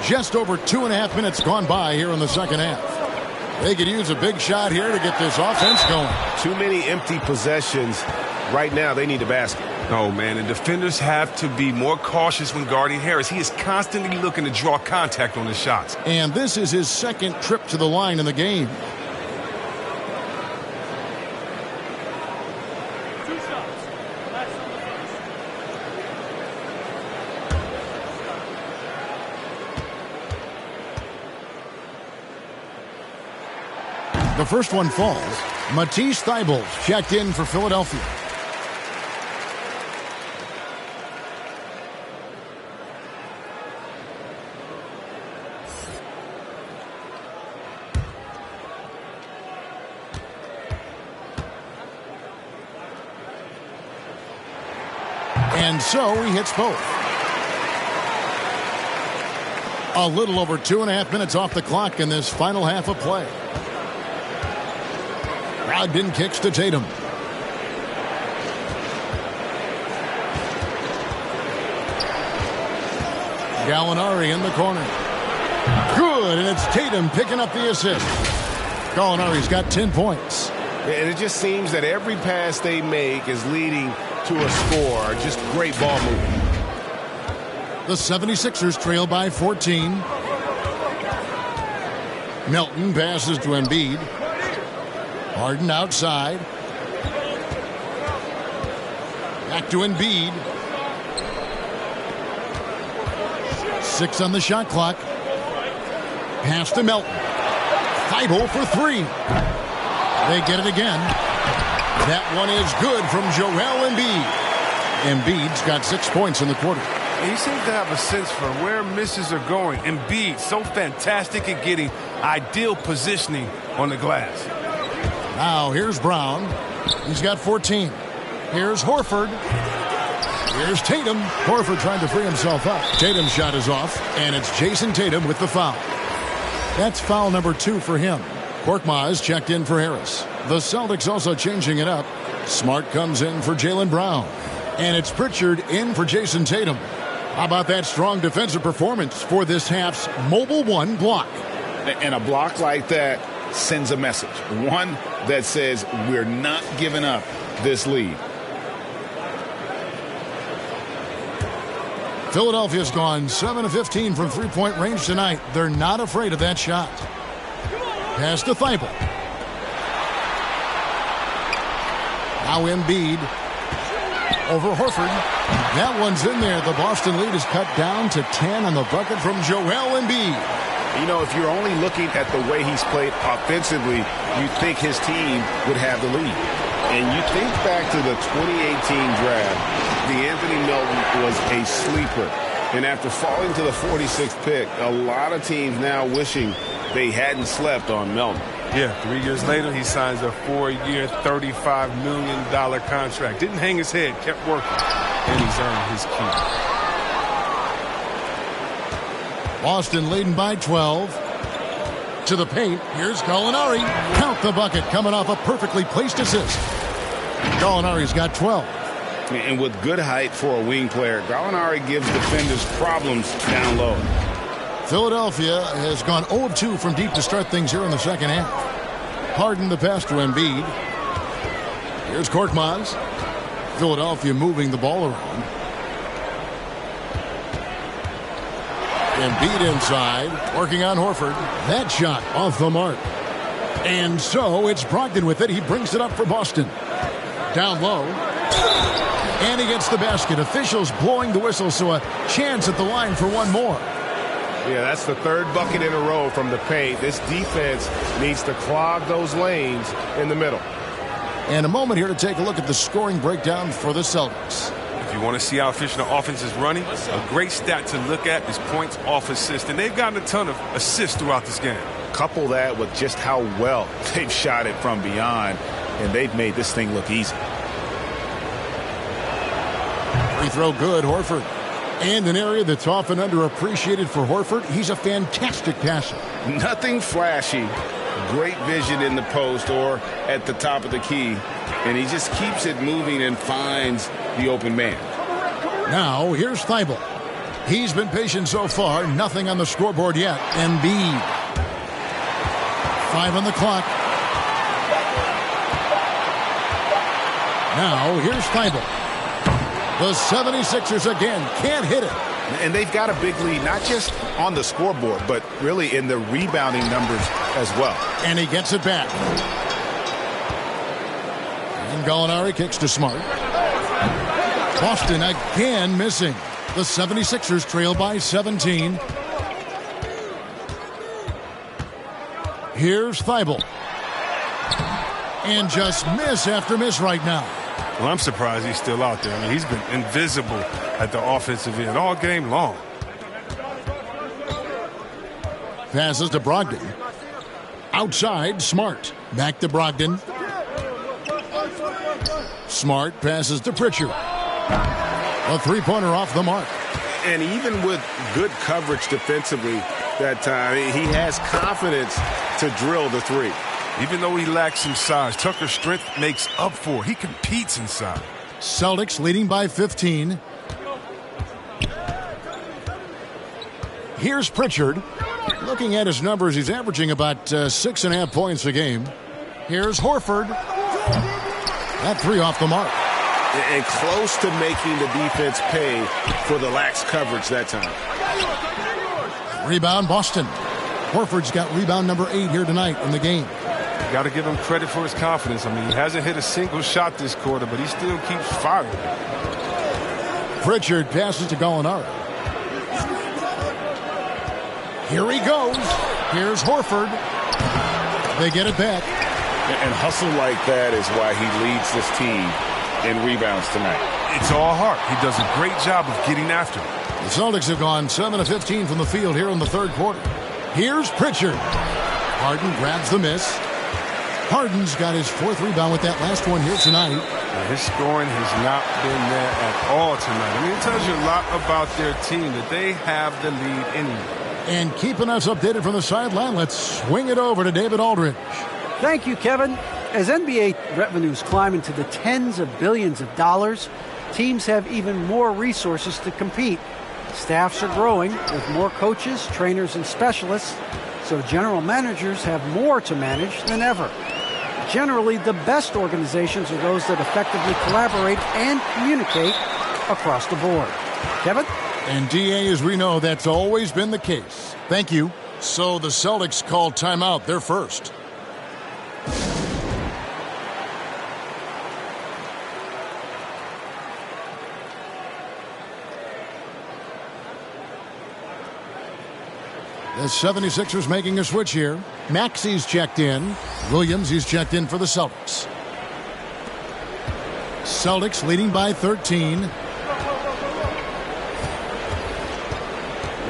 Just over 2.5 minutes gone by here in the second half. They could use a big shot here to get this offense going. Too many empty possessions. Right now, they need a basket. Oh, man, and defenders have to be more cautious when guarding Harris. He is constantly looking to draw contact on his shots. And this is his 2nd trip to the line in the game. The first one falls. Matisse Thybulle checked in for Philadelphia. And so he hits both. A little over 2.5 minutes off the clock in this final half of play. Brogdon kicks to Tatum. Gallinari in the corner. Good, and it's Tatum picking up the assist. Gallinari's got 10 points. And it just seems that every pass they make is leading to a score. Just great ball movement. The 76ers trail by 14. Melton passes to Embiid. Harden outside. Back to Embiid. 6 on the shot clock. Pass to Melton. Thybulle for 3. They get it again. That one is good from Joel Embiid. Embiid's got 6 points in the quarter. He seems to have a sense for where misses are going. Embiid, so fantastic at getting Ideal positioning on the glass. Now here's Brown. He's got 14. Here's Horford. Here's Tatum. Horford trying to free himself up. Tatum's shot is off, and it's Jason Tatum with the foul. That's foul number 2 for him. Korkmaz checked in for Harris. The Celtics also changing it up. Smart comes in for Jaylen Brown. And it's Pritchard in for Jason Tatum. How about that strong defensive performance for this half's Mobile 1 block? And a block like that sends a message. One that says we're not giving up this lead. Philadelphia's gone 7 of 15 from three-point range tonight. They're not afraid of that shot. Pass to Thibault. Now Embiid over Horford. That one's in there. The Boston lead is cut down to 10 on the bucket from Joel Embiid. You know, if you're only looking at the way he's played offensively, you think his team would have the lead. And you think back to the 2018 draft, Anthony Melton was a sleeper. And after falling to the 46th pick, a lot of teams now wishing they hadn't slept on Melton. Yeah, 3 years later, he signs a 4-year, $35 million contract. Didn't hang his head, kept working, and he's earned his keep. Boston leading by 12. To the paint. Here's Gallinari. Count the bucket coming off a perfectly placed assist. Gallinari's got 12. And with good height for a wing player, Gallinari gives defenders problems down low. Philadelphia has gone 0 of 2 from deep to start things here in the second half. Harden the pass to Embiid. Here's Korkmaz. Philadelphia moving the ball around. Embiid inside, working on Horford. That shot off the mark. And so it's Brogdon with it. He brings it up for Boston. Down low. And he gets the basket. Officials blowing the whistle, so a chance at the line for one more. Yeah, that's the third bucket in a row from the paint. This defense needs to clog those lanes in the middle. And a moment here to take a look at the scoring breakdown for the Celtics. If you want to see how efficient the offense is running, a great stat to look at is points off assist. And they've gotten a ton of assists throughout this game. Couple that with just how well they've shot it from beyond, and they've made this thing look easy. Free throw good, Horford. And an area that's often underappreciated for Horford, he's a fantastic passer. Nothing flashy. Great vision in the post or at the top of the key. And he just keeps it moving and finds the open man. Now, here's Thibault. He's been patient so far. Nothing on the scoreboard yet. Embiid. 5 on the clock. Now, here's Thibault. The 76ers again can't hit it. And they've got a big lead, not just on the scoreboard, but really in the rebounding numbers as well. And he gets it back. And Gallinari kicks to Smart. Boston again missing. The 76ers trail by 17. Here's Thibault. And just miss after miss right now. Well, I'm surprised he's still out there. I mean, he's been invisible at the offensive end all game long. Passes to Brogdon. Outside, Smart. Back to Brogdon. Smart passes to Pritchard. A three-pointer off the mark. And even with good coverage defensively that time, he has confidence to drill the three. Even though he lacks some size, Tucker's strength makes up for it. He competes inside. Celtics leading by 15. Here's Pritchard. Looking at his numbers, he's averaging about 6.5 points a game. Here's Horford. That three off the mark. And close to making the defense pay for the lax coverage that time. Rebound, Boston. Horford's got rebound number 8 here tonight in the game. You got to give him credit for his confidence. I mean, he hasn't hit a single shot this quarter, but he still keeps firing. Pritchard passes to Gallinari. Here he goes. Here's Horford. They get it back. And hustle like that is why he leads this team in rebounds tonight. It's all heart. He does a great job of getting after it. The Celtics have gone 7 of 15 from the field here in the third quarter. Here's Pritchard. Harden grabs the miss. Harden's got his 4th rebound with that last one here tonight. His scoring has not been there at all tonight. I mean, it tells you a lot about their team that they have the lead anyway. And keeping us updated from the sideline, let's swing it over to David Aldridge. Thank you, Kevin. As NBA revenues climb into the tens of billions of dollars, teams have even more resources to compete. Staffs are growing with more coaches, trainers, and specialists, so general managers have more to manage than ever. Generally, the best organizations are those that effectively collaborate and communicate across the board. Kevin? And DA, as we know, that's always been the case. Thank you. So the Celtics call timeout. They're first. The 76ers making a switch here. Maxi's checked in. Williams, he's checked in for the Celtics. Celtics leading by 13.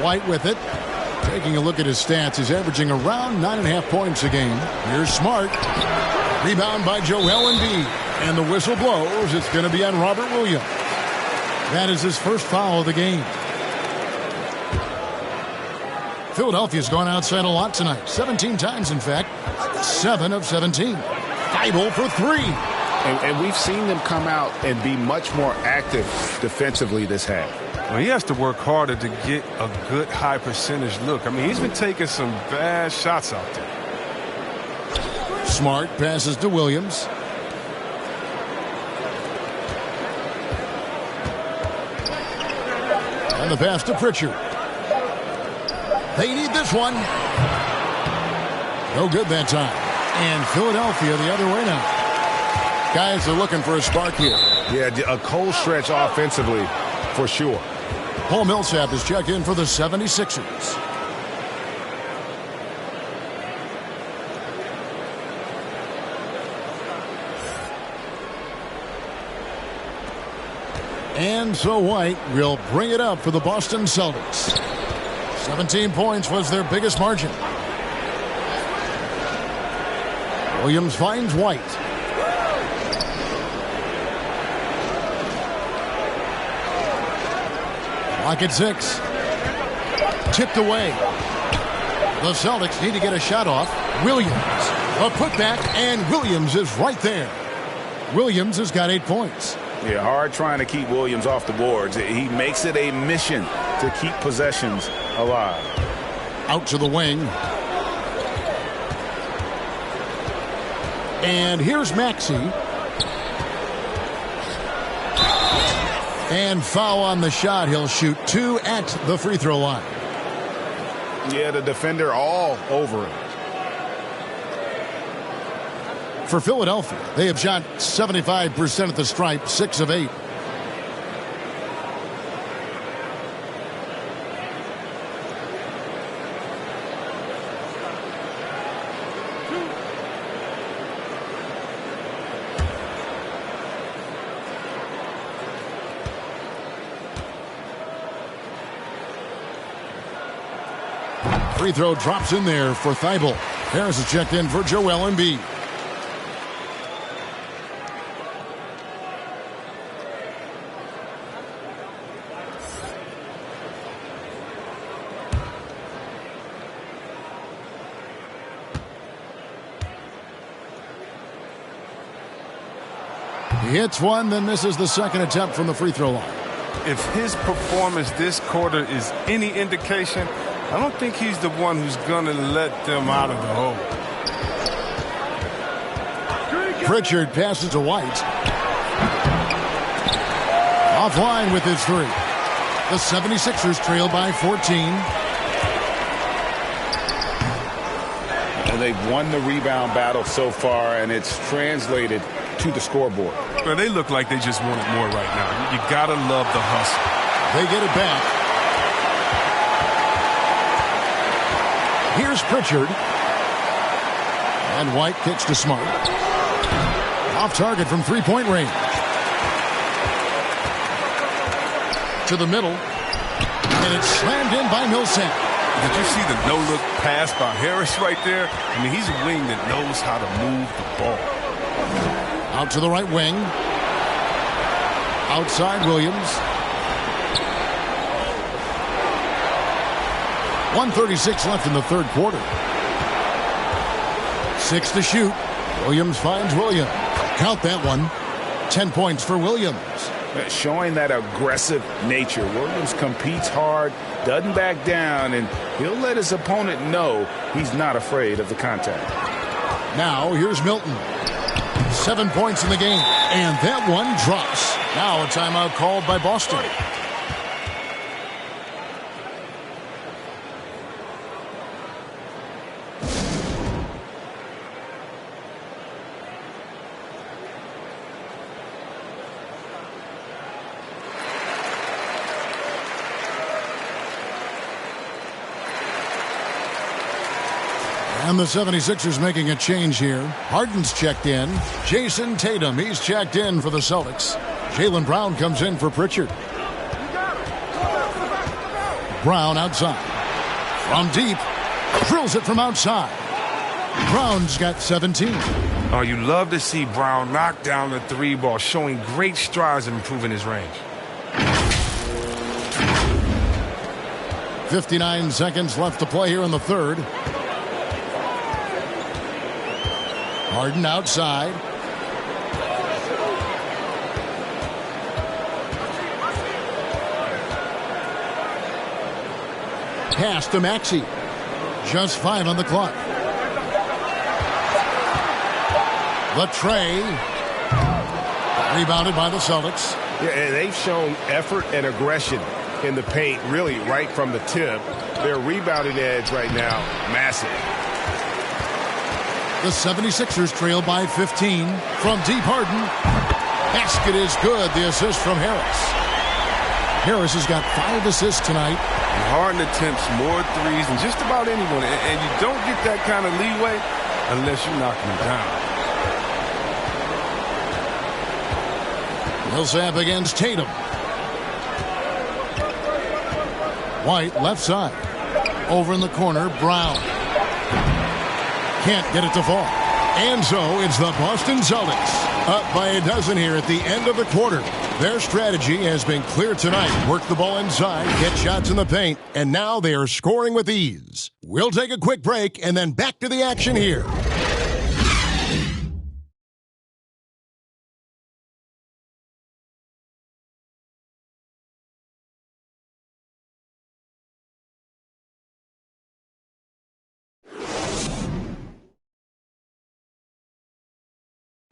White with it. Taking a look at his stats, he's averaging around 9.5 points a game. Here's Smart. Rebound by Joel Embiid. And the whistle blows. It's going to be on Robert Williams. That is his first foul of the game. Philadelphia's gone outside a lot tonight. 17 times, in fact. 7 of 17. Thibault for 3. And we've seen them come out and be much more active defensively this half. Well, he has to work harder to get a good high percentage look. I mean, he's been taking some bad shots out there. Smart passes to Williams. And the pass to Pritchard. They need this one. No good that time. And Philadelphia the other way now. Guys are looking for a spark here. Yeah, a cold stretch offensively for sure. Paul Millsap is checked in for the 76ers. And so White will bring it up for the Boston Celtics. 17 points was their biggest margin. Williams finds White. Clock at 6. Tipped away. The Celtics need to get a shot off. Williams. A putback, and Williams is right there. Williams has got 8 points. Yeah, hard trying to keep Williams off the boards. He makes it a mission to keep possessions alive. Out to the wing. And here's Maxey. And foul on the shot. He'll shoot 2 at the free throw line. Yeah, the defender all over him. For Philadelphia, they have shot 75% at the stripe, 6 of 8. Free throw drops in there for Thibault. Harris is checked in for Joel Embiid. He hits one, then misses the second attempt from the free throw line. If his performance this quarter is any indication, I don't think he's the one who's going to let them out of the hole. Pritchard passes to White. Offline with his 3. The 76ers trail by 14. And they've won the rebound battle so far, and it's translated to the scoreboard. Well, they look like they just want it more right now. You got to love the hustle. They get it back. Here's Pritchard. And White kicks to Smart. Off target from three-point range. To the middle. And it's slammed in by Millsap. Did you see the no-look pass by Harris right there? I mean, he's a wing that knows how to move the ball. Out to the right wing. Outside Williams. 1:36 left in the third quarter. 6 to shoot. Williams finds Williams. Count that one. 10 points for Williams. Showing that aggressive nature. Williams competes hard, doesn't back down, and he'll let his opponent know he's not afraid of the contact. Now here's Milton. 7 points in the game, and that one drops. Now a timeout called by Boston. And the 76ers making a change here. Harden's checked in. Jason Tatum, he's checked in for the Celtics. Jaylen Brown comes in for Pritchard. Brown outside. From deep. Drills it from outside. Brown's got 17. Oh, you love to see Brown knock down the three ball, showing great strides in improving his range. 59 seconds left to play here in the third. Harden outside. Pass to Maxey. Just 5 on the clock. The tray. Rebounded by the Celtics. Yeah, they've shown effort and aggression in the paint, really right from the tip. Their rebounding edge right now, massive. The 76ers trail by 15. From deep, Harden. Basket is good. The assist from Harris. Harris has got 5 assists tonight. Harden attempts more threes than just about anyone, and you don't get that kind of leeway unless you knock him down. Millsap against Tatum. White left side. Over in the corner, Brown. Can't get it to fall. And so it's the Boston Celtics up by a dozen here at the end of the quarter. Their strategy has been clear tonight. Work the ball inside, get shots in the paint, and now they are scoring with ease. We'll take a quick break and then back to the action here.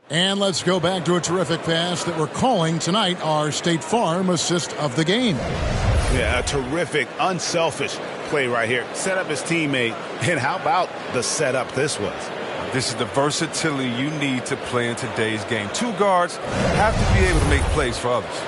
And let's go back to a terrific pass that we're calling tonight our State Farm assist of the game. Yeah, a terrific, unselfish play right here. Set up his teammate, and how about the setup this was? This is the versatility you need to play in today's game. 2 guards have to be able to make plays for others.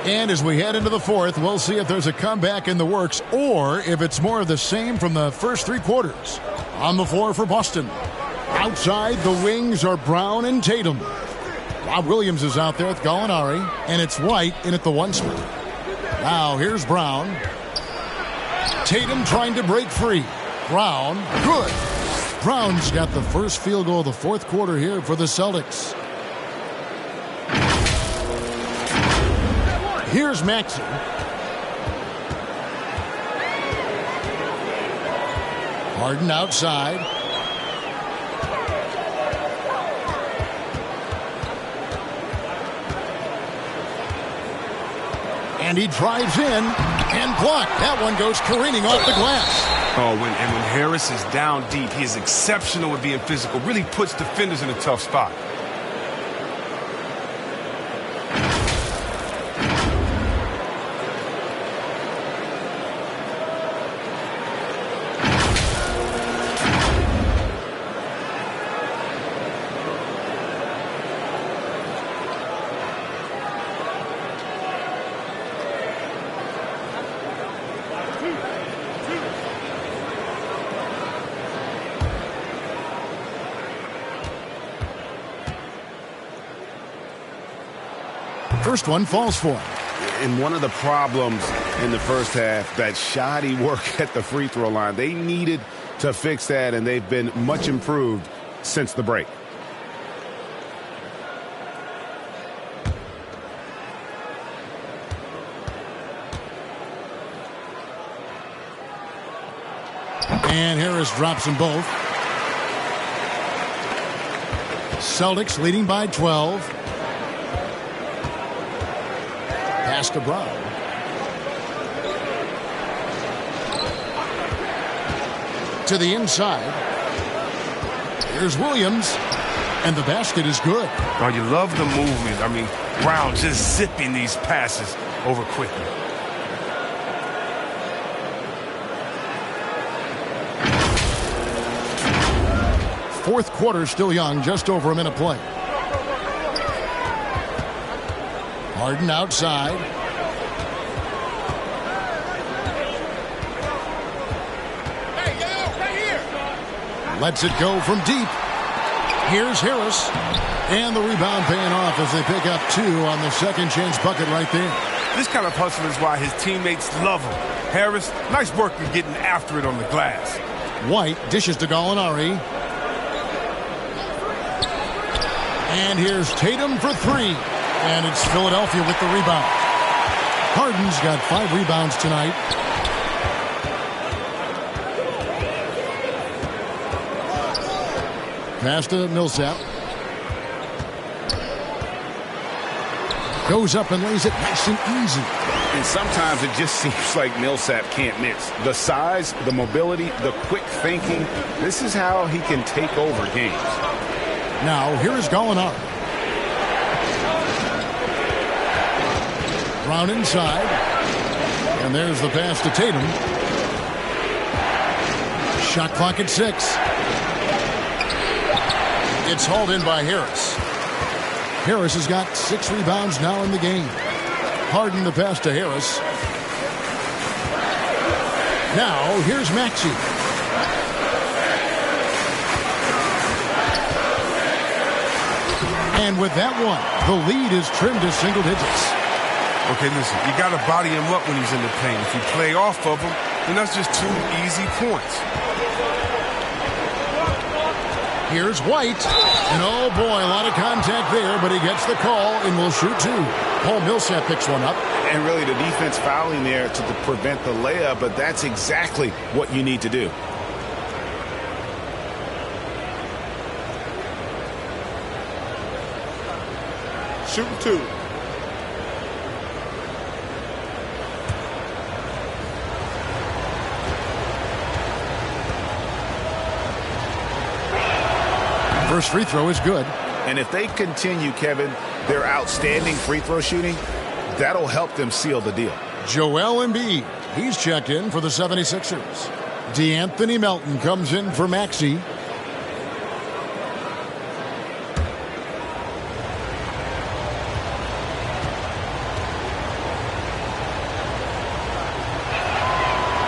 And as we head into the fourth, we'll see if there's a comeback in the works or if it's more of the same from the first 3 quarters. On the floor for Boston. Outside, the wings are Brown and Tatum. Rob Williams is out there with Gallinari, and it's White in at the 1 spot. Now here's Brown. Tatum trying to break free. Brown, good. Brown's got the first field goal of the fourth quarter here for the Celtics. Here's Maxey. Harden outside. And he drives in and blocked. That one goes careening off the glass. Oh, when Harris is down deep, he is exceptional at being physical. Really puts defenders in a tough spot. First one falls for him. And one of the problems in the first half, that shoddy work at the free throw line. They needed to fix that, and they've been much improved since the break. And Harris drops them both. Celtics leading by 12. Pass to Brown. To the inside. Here's Williams. And the basket is good. Oh, you love the movement. I mean, Brown just zipping these passes over quickly. Fourth quarter still young, just over a minute play. Harden outside. Lets it go from deep. Here's Harris. And the rebound paying off as they pick up 2 on the second chance bucket right there. This kind of hustle is why his teammates love him. Harris, nice work in getting after it on the glass. White dishes to Gallinari. And here's Tatum for 3. And it's Philadelphia with the rebound. Harden's got 5 rebounds tonight. Pass to Millsap. Goes up and lays it nice and easy. And sometimes it just seems like Millsap can't miss. The size, the mobility, the quick thinking. This is how he can take over games. Now, here is Gallinari. Brown inside. And there's the pass to Tatum. Shot clock at 6. It's hauled in by Harris. Harris has got 6 rebounds now in the game. Harden the pass to Harris. Now, here's Maxey. And with that one, the lead is trimmed to single digits. Okay, listen, you got to body him up when he's in the paint. If you play off of him, then that's just 2 easy points. Here's White. And oh boy, a lot of contact there, but he gets the call and will shoot 2. Paul Millsap picks one up. And really the defense fouling there to prevent the layup, but that's exactly what you need to do. Shooting 2. First free throw is good. And if they continue, Kevin, their outstanding free throw shooting, that'll help them seal the deal. Joel Embiid, he's checked in for the 76ers. DeAnthony Melton comes in for Maxey.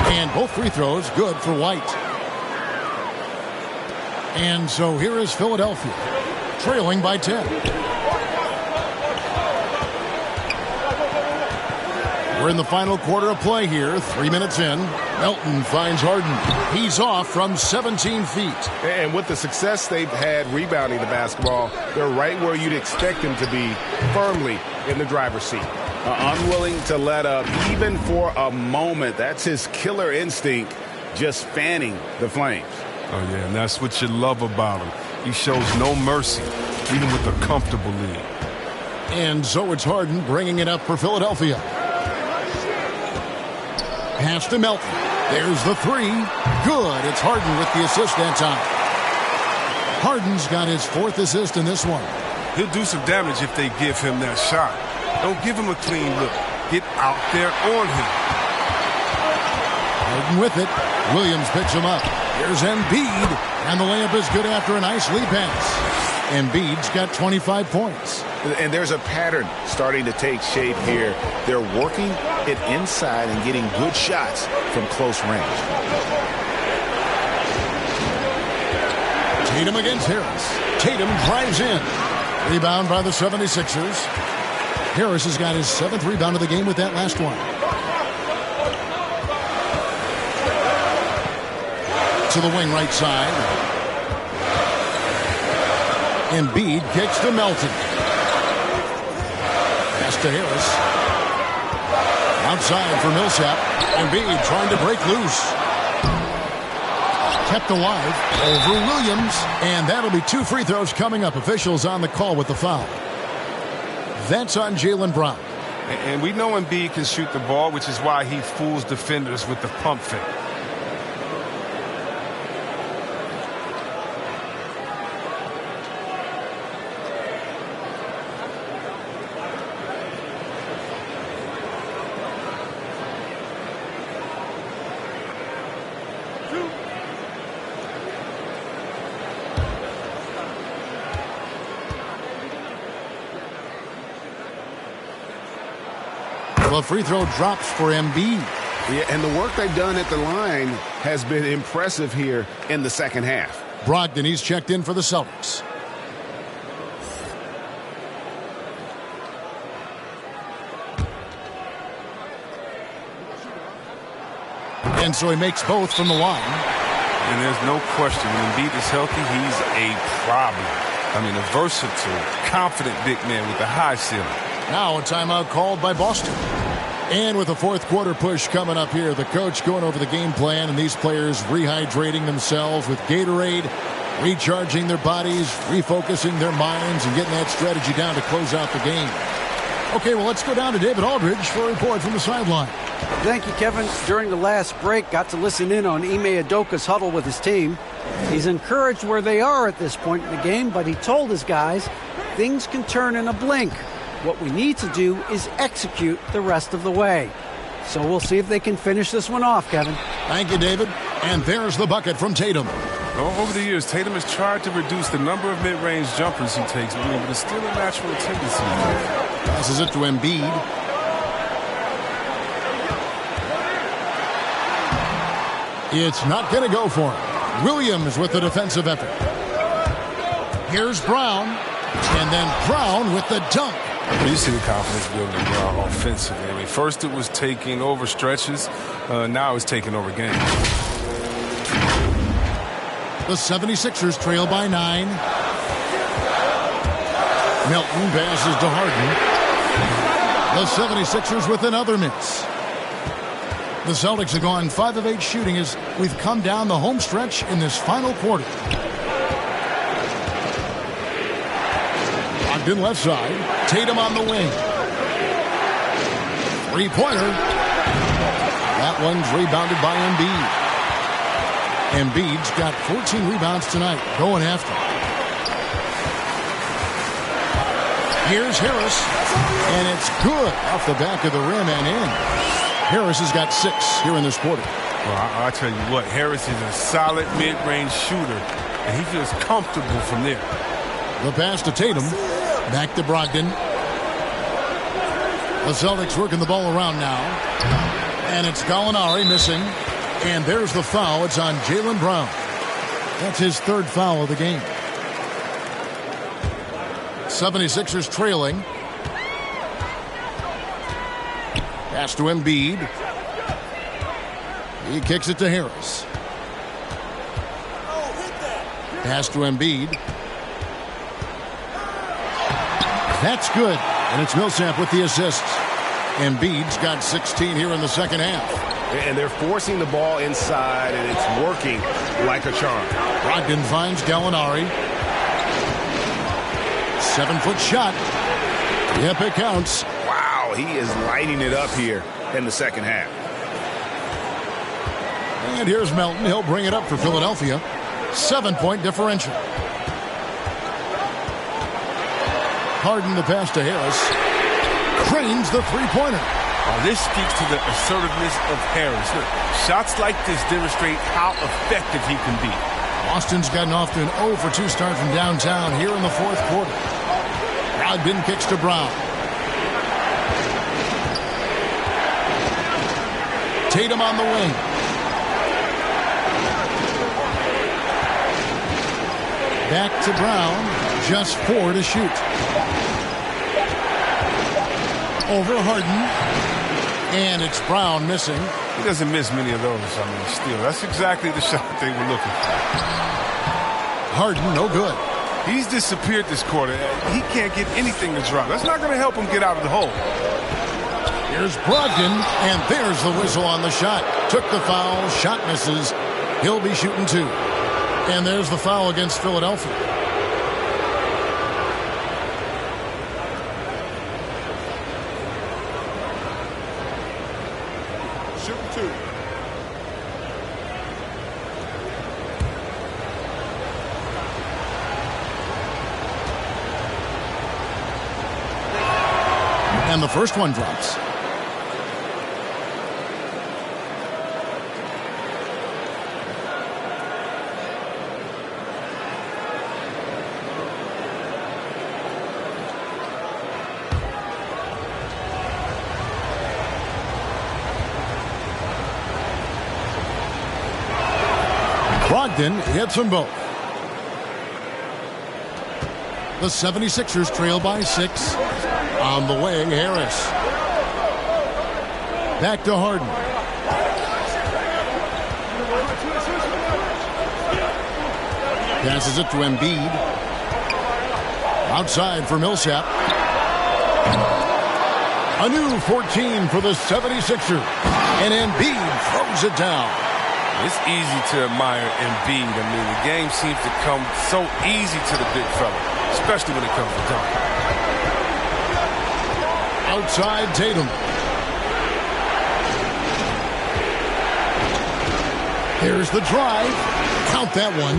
And both free throws good for White. And so here is Philadelphia, trailing by 10. We're in the final quarter of play here, 3 minutes in. Melton finds Harden. He's off from 17 feet. And with the success they've had rebounding the basketball, they're right where you'd expect them to be, firmly in the driver's seat. Unwilling to let up even for a moment. That's his killer instinct, just fanning the flames. Oh, yeah, and that's what you love about him. He shows no mercy, even with a comfortable lead. And so it's Harden bringing it up for Philadelphia. Pass to Melton. There's the 3. Good. It's Harden with the assist that time. Harden's got his 4th assist in this one. He'll do some damage if they give him that shot. Don't give him a clean look. Get out there on him. Harden with it. Williams picks him up. Here's Embiid. And the layup is good after a nice lead pass. Embiid's got 25 points. And there's a pattern starting to take shape here. They're working it inside and getting good shots from close range. Tatum against Harris. Tatum drives in. Rebound by the 76ers. Harris has got his 7th rebound of the game with that last one. To the wing right side. Embiid kicks to Melton. Pass to Harris. Outside for Millsap. Embiid trying to break loose. Kept alive over Williams. And that'll be 2 free throws coming up. Officials on the call with the foul. That's on Jaylen Brown. And we know Embiid can shoot the ball, which is why he fools defenders with the pump fake. The free throw drops for Embiid. Yeah, and the work they've done at the line has been impressive here in the second half. Brogdon, he's checked in for the Celtics. And so he makes both from the line. And there's no question, when Embiid is healthy, he's a problem. I mean, a versatile, confident big man with a high ceiling. Now a timeout called by Boston. And with a fourth quarter push coming up here, the coach going over the game plan and these players rehydrating themselves with Gatorade, recharging their bodies, refocusing their minds, and getting that strategy down to close out the game. Okay, well, let's go down to David Aldridge for a report from the sideline. Thank you, Kevin. During the last break, got to listen in on Ime Udoka's huddle with his team. He's encouraged where they are at this point in the game, but he told his guys things can turn in a blink. What we need to do is execute the rest of the way. So we'll see if they can finish this one off, Kevin. Thank you, David. And there's the bucket from Tatum. Over the years, Tatum has tried to reduce the number of mid-range jumpers he takes, but it's still a natural tendency. Passes it to Embiid. It's not going to go for him. Williams with the defensive effort. Here's Brown. And then Brown with the dunk. You see the confidence building now offensively. I mean, first it was taking over stretches. Now it's taking over games. The 76ers trail by 9. Melton passes to Harden. The 76ers with another miss. The Celtics have gone 5 of 8 shooting as we've come down the home stretch in this final quarter. Ogden left side. Tatum on the wing. Three-pointer. That one's rebounded by Embiid. Embiid's got 14 rebounds tonight. Going after. Here's Harris. And it's good off the back of the rim and in. Harris has got 6 here in this quarter. Well, I'll tell you what. Harris is a solid mid-range shooter. And he feels comfortable from there. The pass to Tatum. Back to Brogdon. The Celtics working the ball around now. And it's Gallinari missing. And there's the foul. It's on Jaylen Brown. That's his 3rd foul of the game. 76ers trailing. Pass to Embiid. He kicks it to Harris. Pass to Embiid. That's good. And it's Millsap with the assists. Embiid's got 16 here in the second half. And they're forcing the ball inside, and it's working like a charm. Brogdon finds Gallinari. 7-foot shot. Yep, it counts. Wow, he is lighting it up here in the second half. And here's Melton. He'll bring it up for Philadelphia. 7-point differential. Harden the pass to Harris. Cranes the three-pointer. This speaks to the assertiveness of Harris. Look, shots like this demonstrate how effective he can be. Boston's gotten off to an 0 for 2 start from downtown here in the 4th quarter. Brogdon kicks to Brown. Tatum on the wing. Back to Brown. Just 4 to shoot. Over Harden. And it's Brown missing. He doesn't miss many of those. I mean, still, that's exactly the shot they were looking for. Harden, no good. He's disappeared this quarter. He can't get anything to drop. That's not going to help him get out of the hole. Here's Brogdon, and there's the whistle on the shot. Took the foul, shot misses. He'll be shooting 2. And there's the foul against Philadelphia. Shooting 2. And the first one drops. Brogdon hits them both. The 76ers trail by 6. On the way, Harris. Back to Harden. Passes it to Embiid. Outside for Millsap. A new 14 for the 76ers. And Embiid throws it down. It's easy to admire Embiid. I mean, the game seems to come so easy to the big fella, especially when it comes to dunking. Outside Tatum. Here's the drive. Count that one.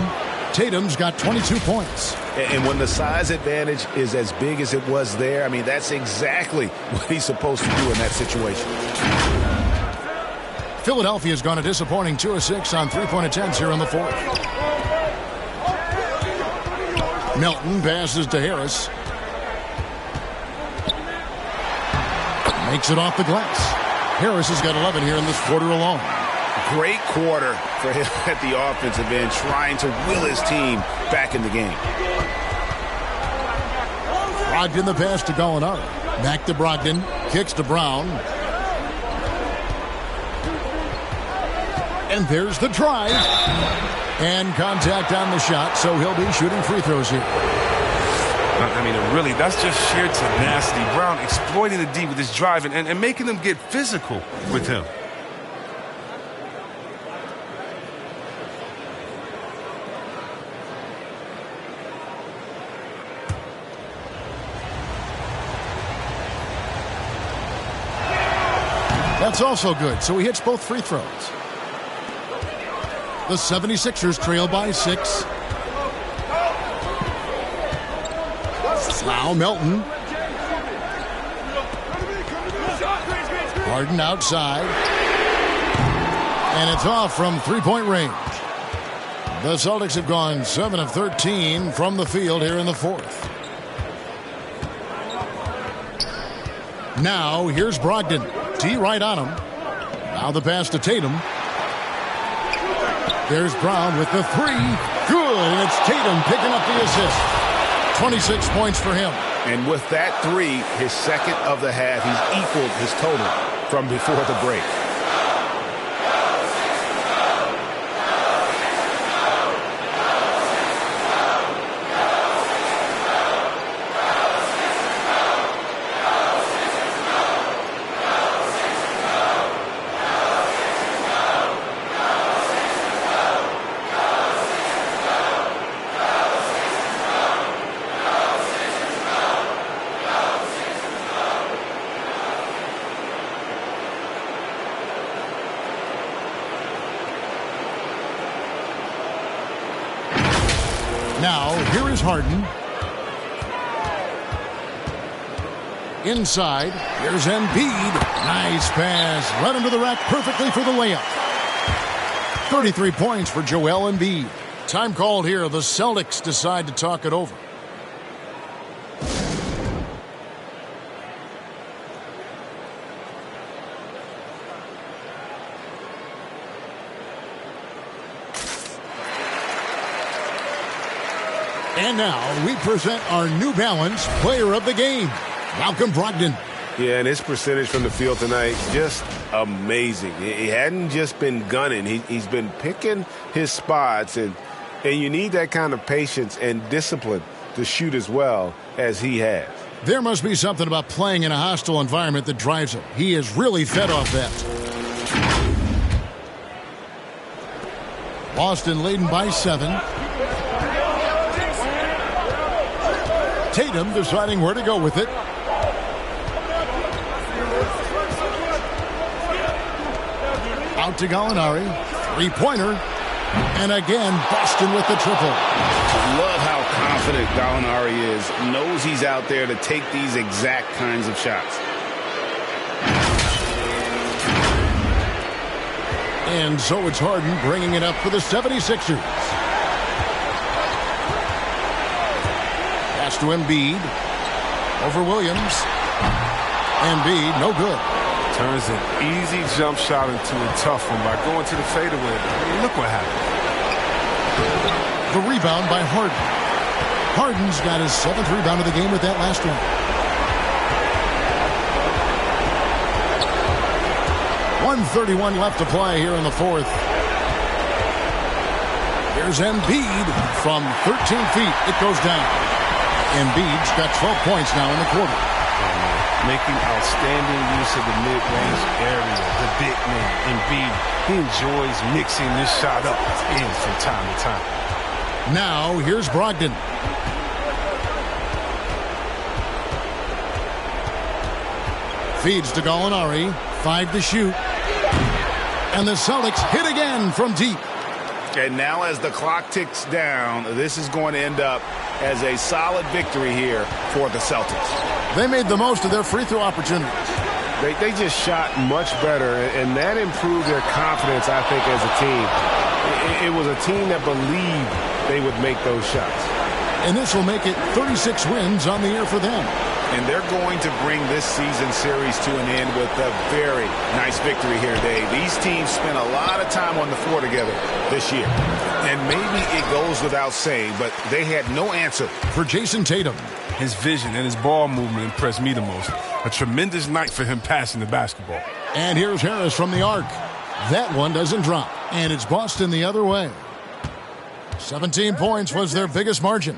Tatum's got 22 points. And when the size advantage is as big as it was there, I mean, that's exactly what he's supposed to do in that situation. Philadelphia's gone a disappointing 2 of 6 on three-point attempts here in the 4th. Melton passes to Harris. Makes it off the glass. Harris has got 11 here in this quarter alone. Great quarter for him at the offensive end, trying to will his team back in the game. Brogdon the pass to Gallinari. Back to Brogdon. Kicks to Brown. And there's the drive. And contact on the shot, so he'll be shooting free throws here. I mean, really, that's just sheer tenacity. Brown exploiting the D with his drive and making them get physical with him. That's also good, so he hits both free throws. The 76ers trail by 6. Now Melton. Harden outside. And it's off from three-point range. The Celtics have gone 7 of 13 from the field here in the 4th. Now here's Brogdon. T right on him. Now the pass to Tatum. There's Brown with the 3. Good, and it's Tatum picking up the assist. 26 points for him. And with that 3, his second of the half, he's equaled his total from before the break. Now, here is Harden. Inside, here's Embiid. Nice pass. Led him to the rack perfectly for the layup. 33 points for Joel Embiid. Time called here. The Celtics decide to talk it over. And now we present our New Balance Player of the Game, Malcolm Brogdon. Yeah, and his percentage from the field tonight, just amazing. He hadn't just been gunning. He's been picking his spots, and you need that kind of patience and discipline to shoot as well as he has. There must be something about playing in a hostile environment that drives him. He is really fed off that. Boston leading by 7. Tatum deciding where to go with it. Out to Gallinari. Three-pointer. And again, Boston with the triple. Love how confident Gallinari is. Knows he's out there to take these exact kinds of shots. And so it's Harden bringing it up for the 76ers. Pass to Embiid. Over Williams. Embiid, no good. Turns an easy jump shot into a tough one by going to the fadeaway. I mean, look what happened. The rebound by Harden. Harden's got his 7th rebound of the game with that last one. 1:31 left to play here in the 4th. Here's Embiid from 13 feet. It goes down. Embiid's got 12 points now in the quarter. Making outstanding use of the mid-range area. The big man, Embiid, he enjoys mixing this shot up in from time to time. Now, here's Brogdon. Feeds to Gallinari. 5 to shoot. And the Celtics hit again from deep. And now as the clock ticks down, this is going to end up as a solid victory here for the Celtics. They made the most of their free throw opportunities. They just shot much better, and that improved their confidence, I think, as a team. It was a team that believed they would make those shots. And this will make it 36 wins on the year for them. And they're going to bring this season series to an end with a very nice victory here, Dave. These teams spent a lot of time on the floor together this year. And maybe it goes without saying, but they had no answer for Jason Tatum. His vision and his ball movement impressed me the most. A tremendous night for him passing the basketball. And here's Harris from the arc. That one doesn't drop. And it's Boston the other way. 17 points was their biggest margin.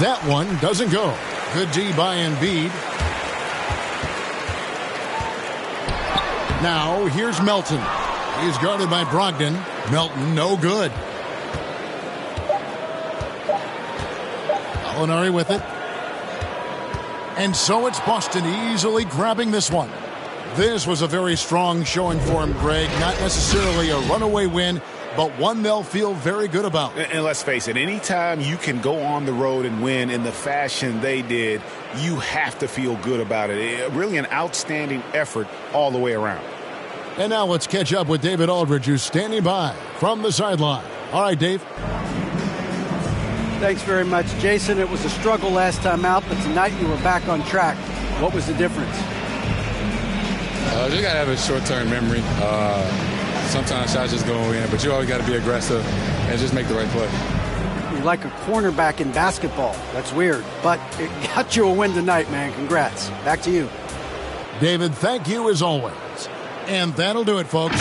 That one doesn't go. Good D by Embiid. Now here's Melton. He's guarded by Brogdon. Melton, no good. Gallinari with it. And so it's Boston easily grabbing this one. This was a very strong showing for him, Greg. Not necessarily a runaway win, but one they'll feel very good about. And let's face it, anytime you can go on the road and win in the fashion they did, you have to feel good about it. Really an outstanding effort all the way around. And now let's catch up with David Aldridge, who's standing by from the sideline. All right, Dave. Thanks very much, Jason. It was a struggle last time out, but tonight you were back on track. What was the difference? You got to have a short-term memory. Sometimes shots just go in, but you always got to be aggressive and just make the right play. You're like a cornerback in basketball. That's weird, but it got you a win tonight, man. Congrats. Back to you. David, thank you as always. And that'll do it, folks.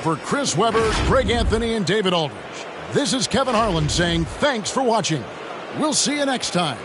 For Chris Webber, Greg Anthony, and David Aldridge, this is Kevin Harlan saying thanks for watching. We'll see you next time.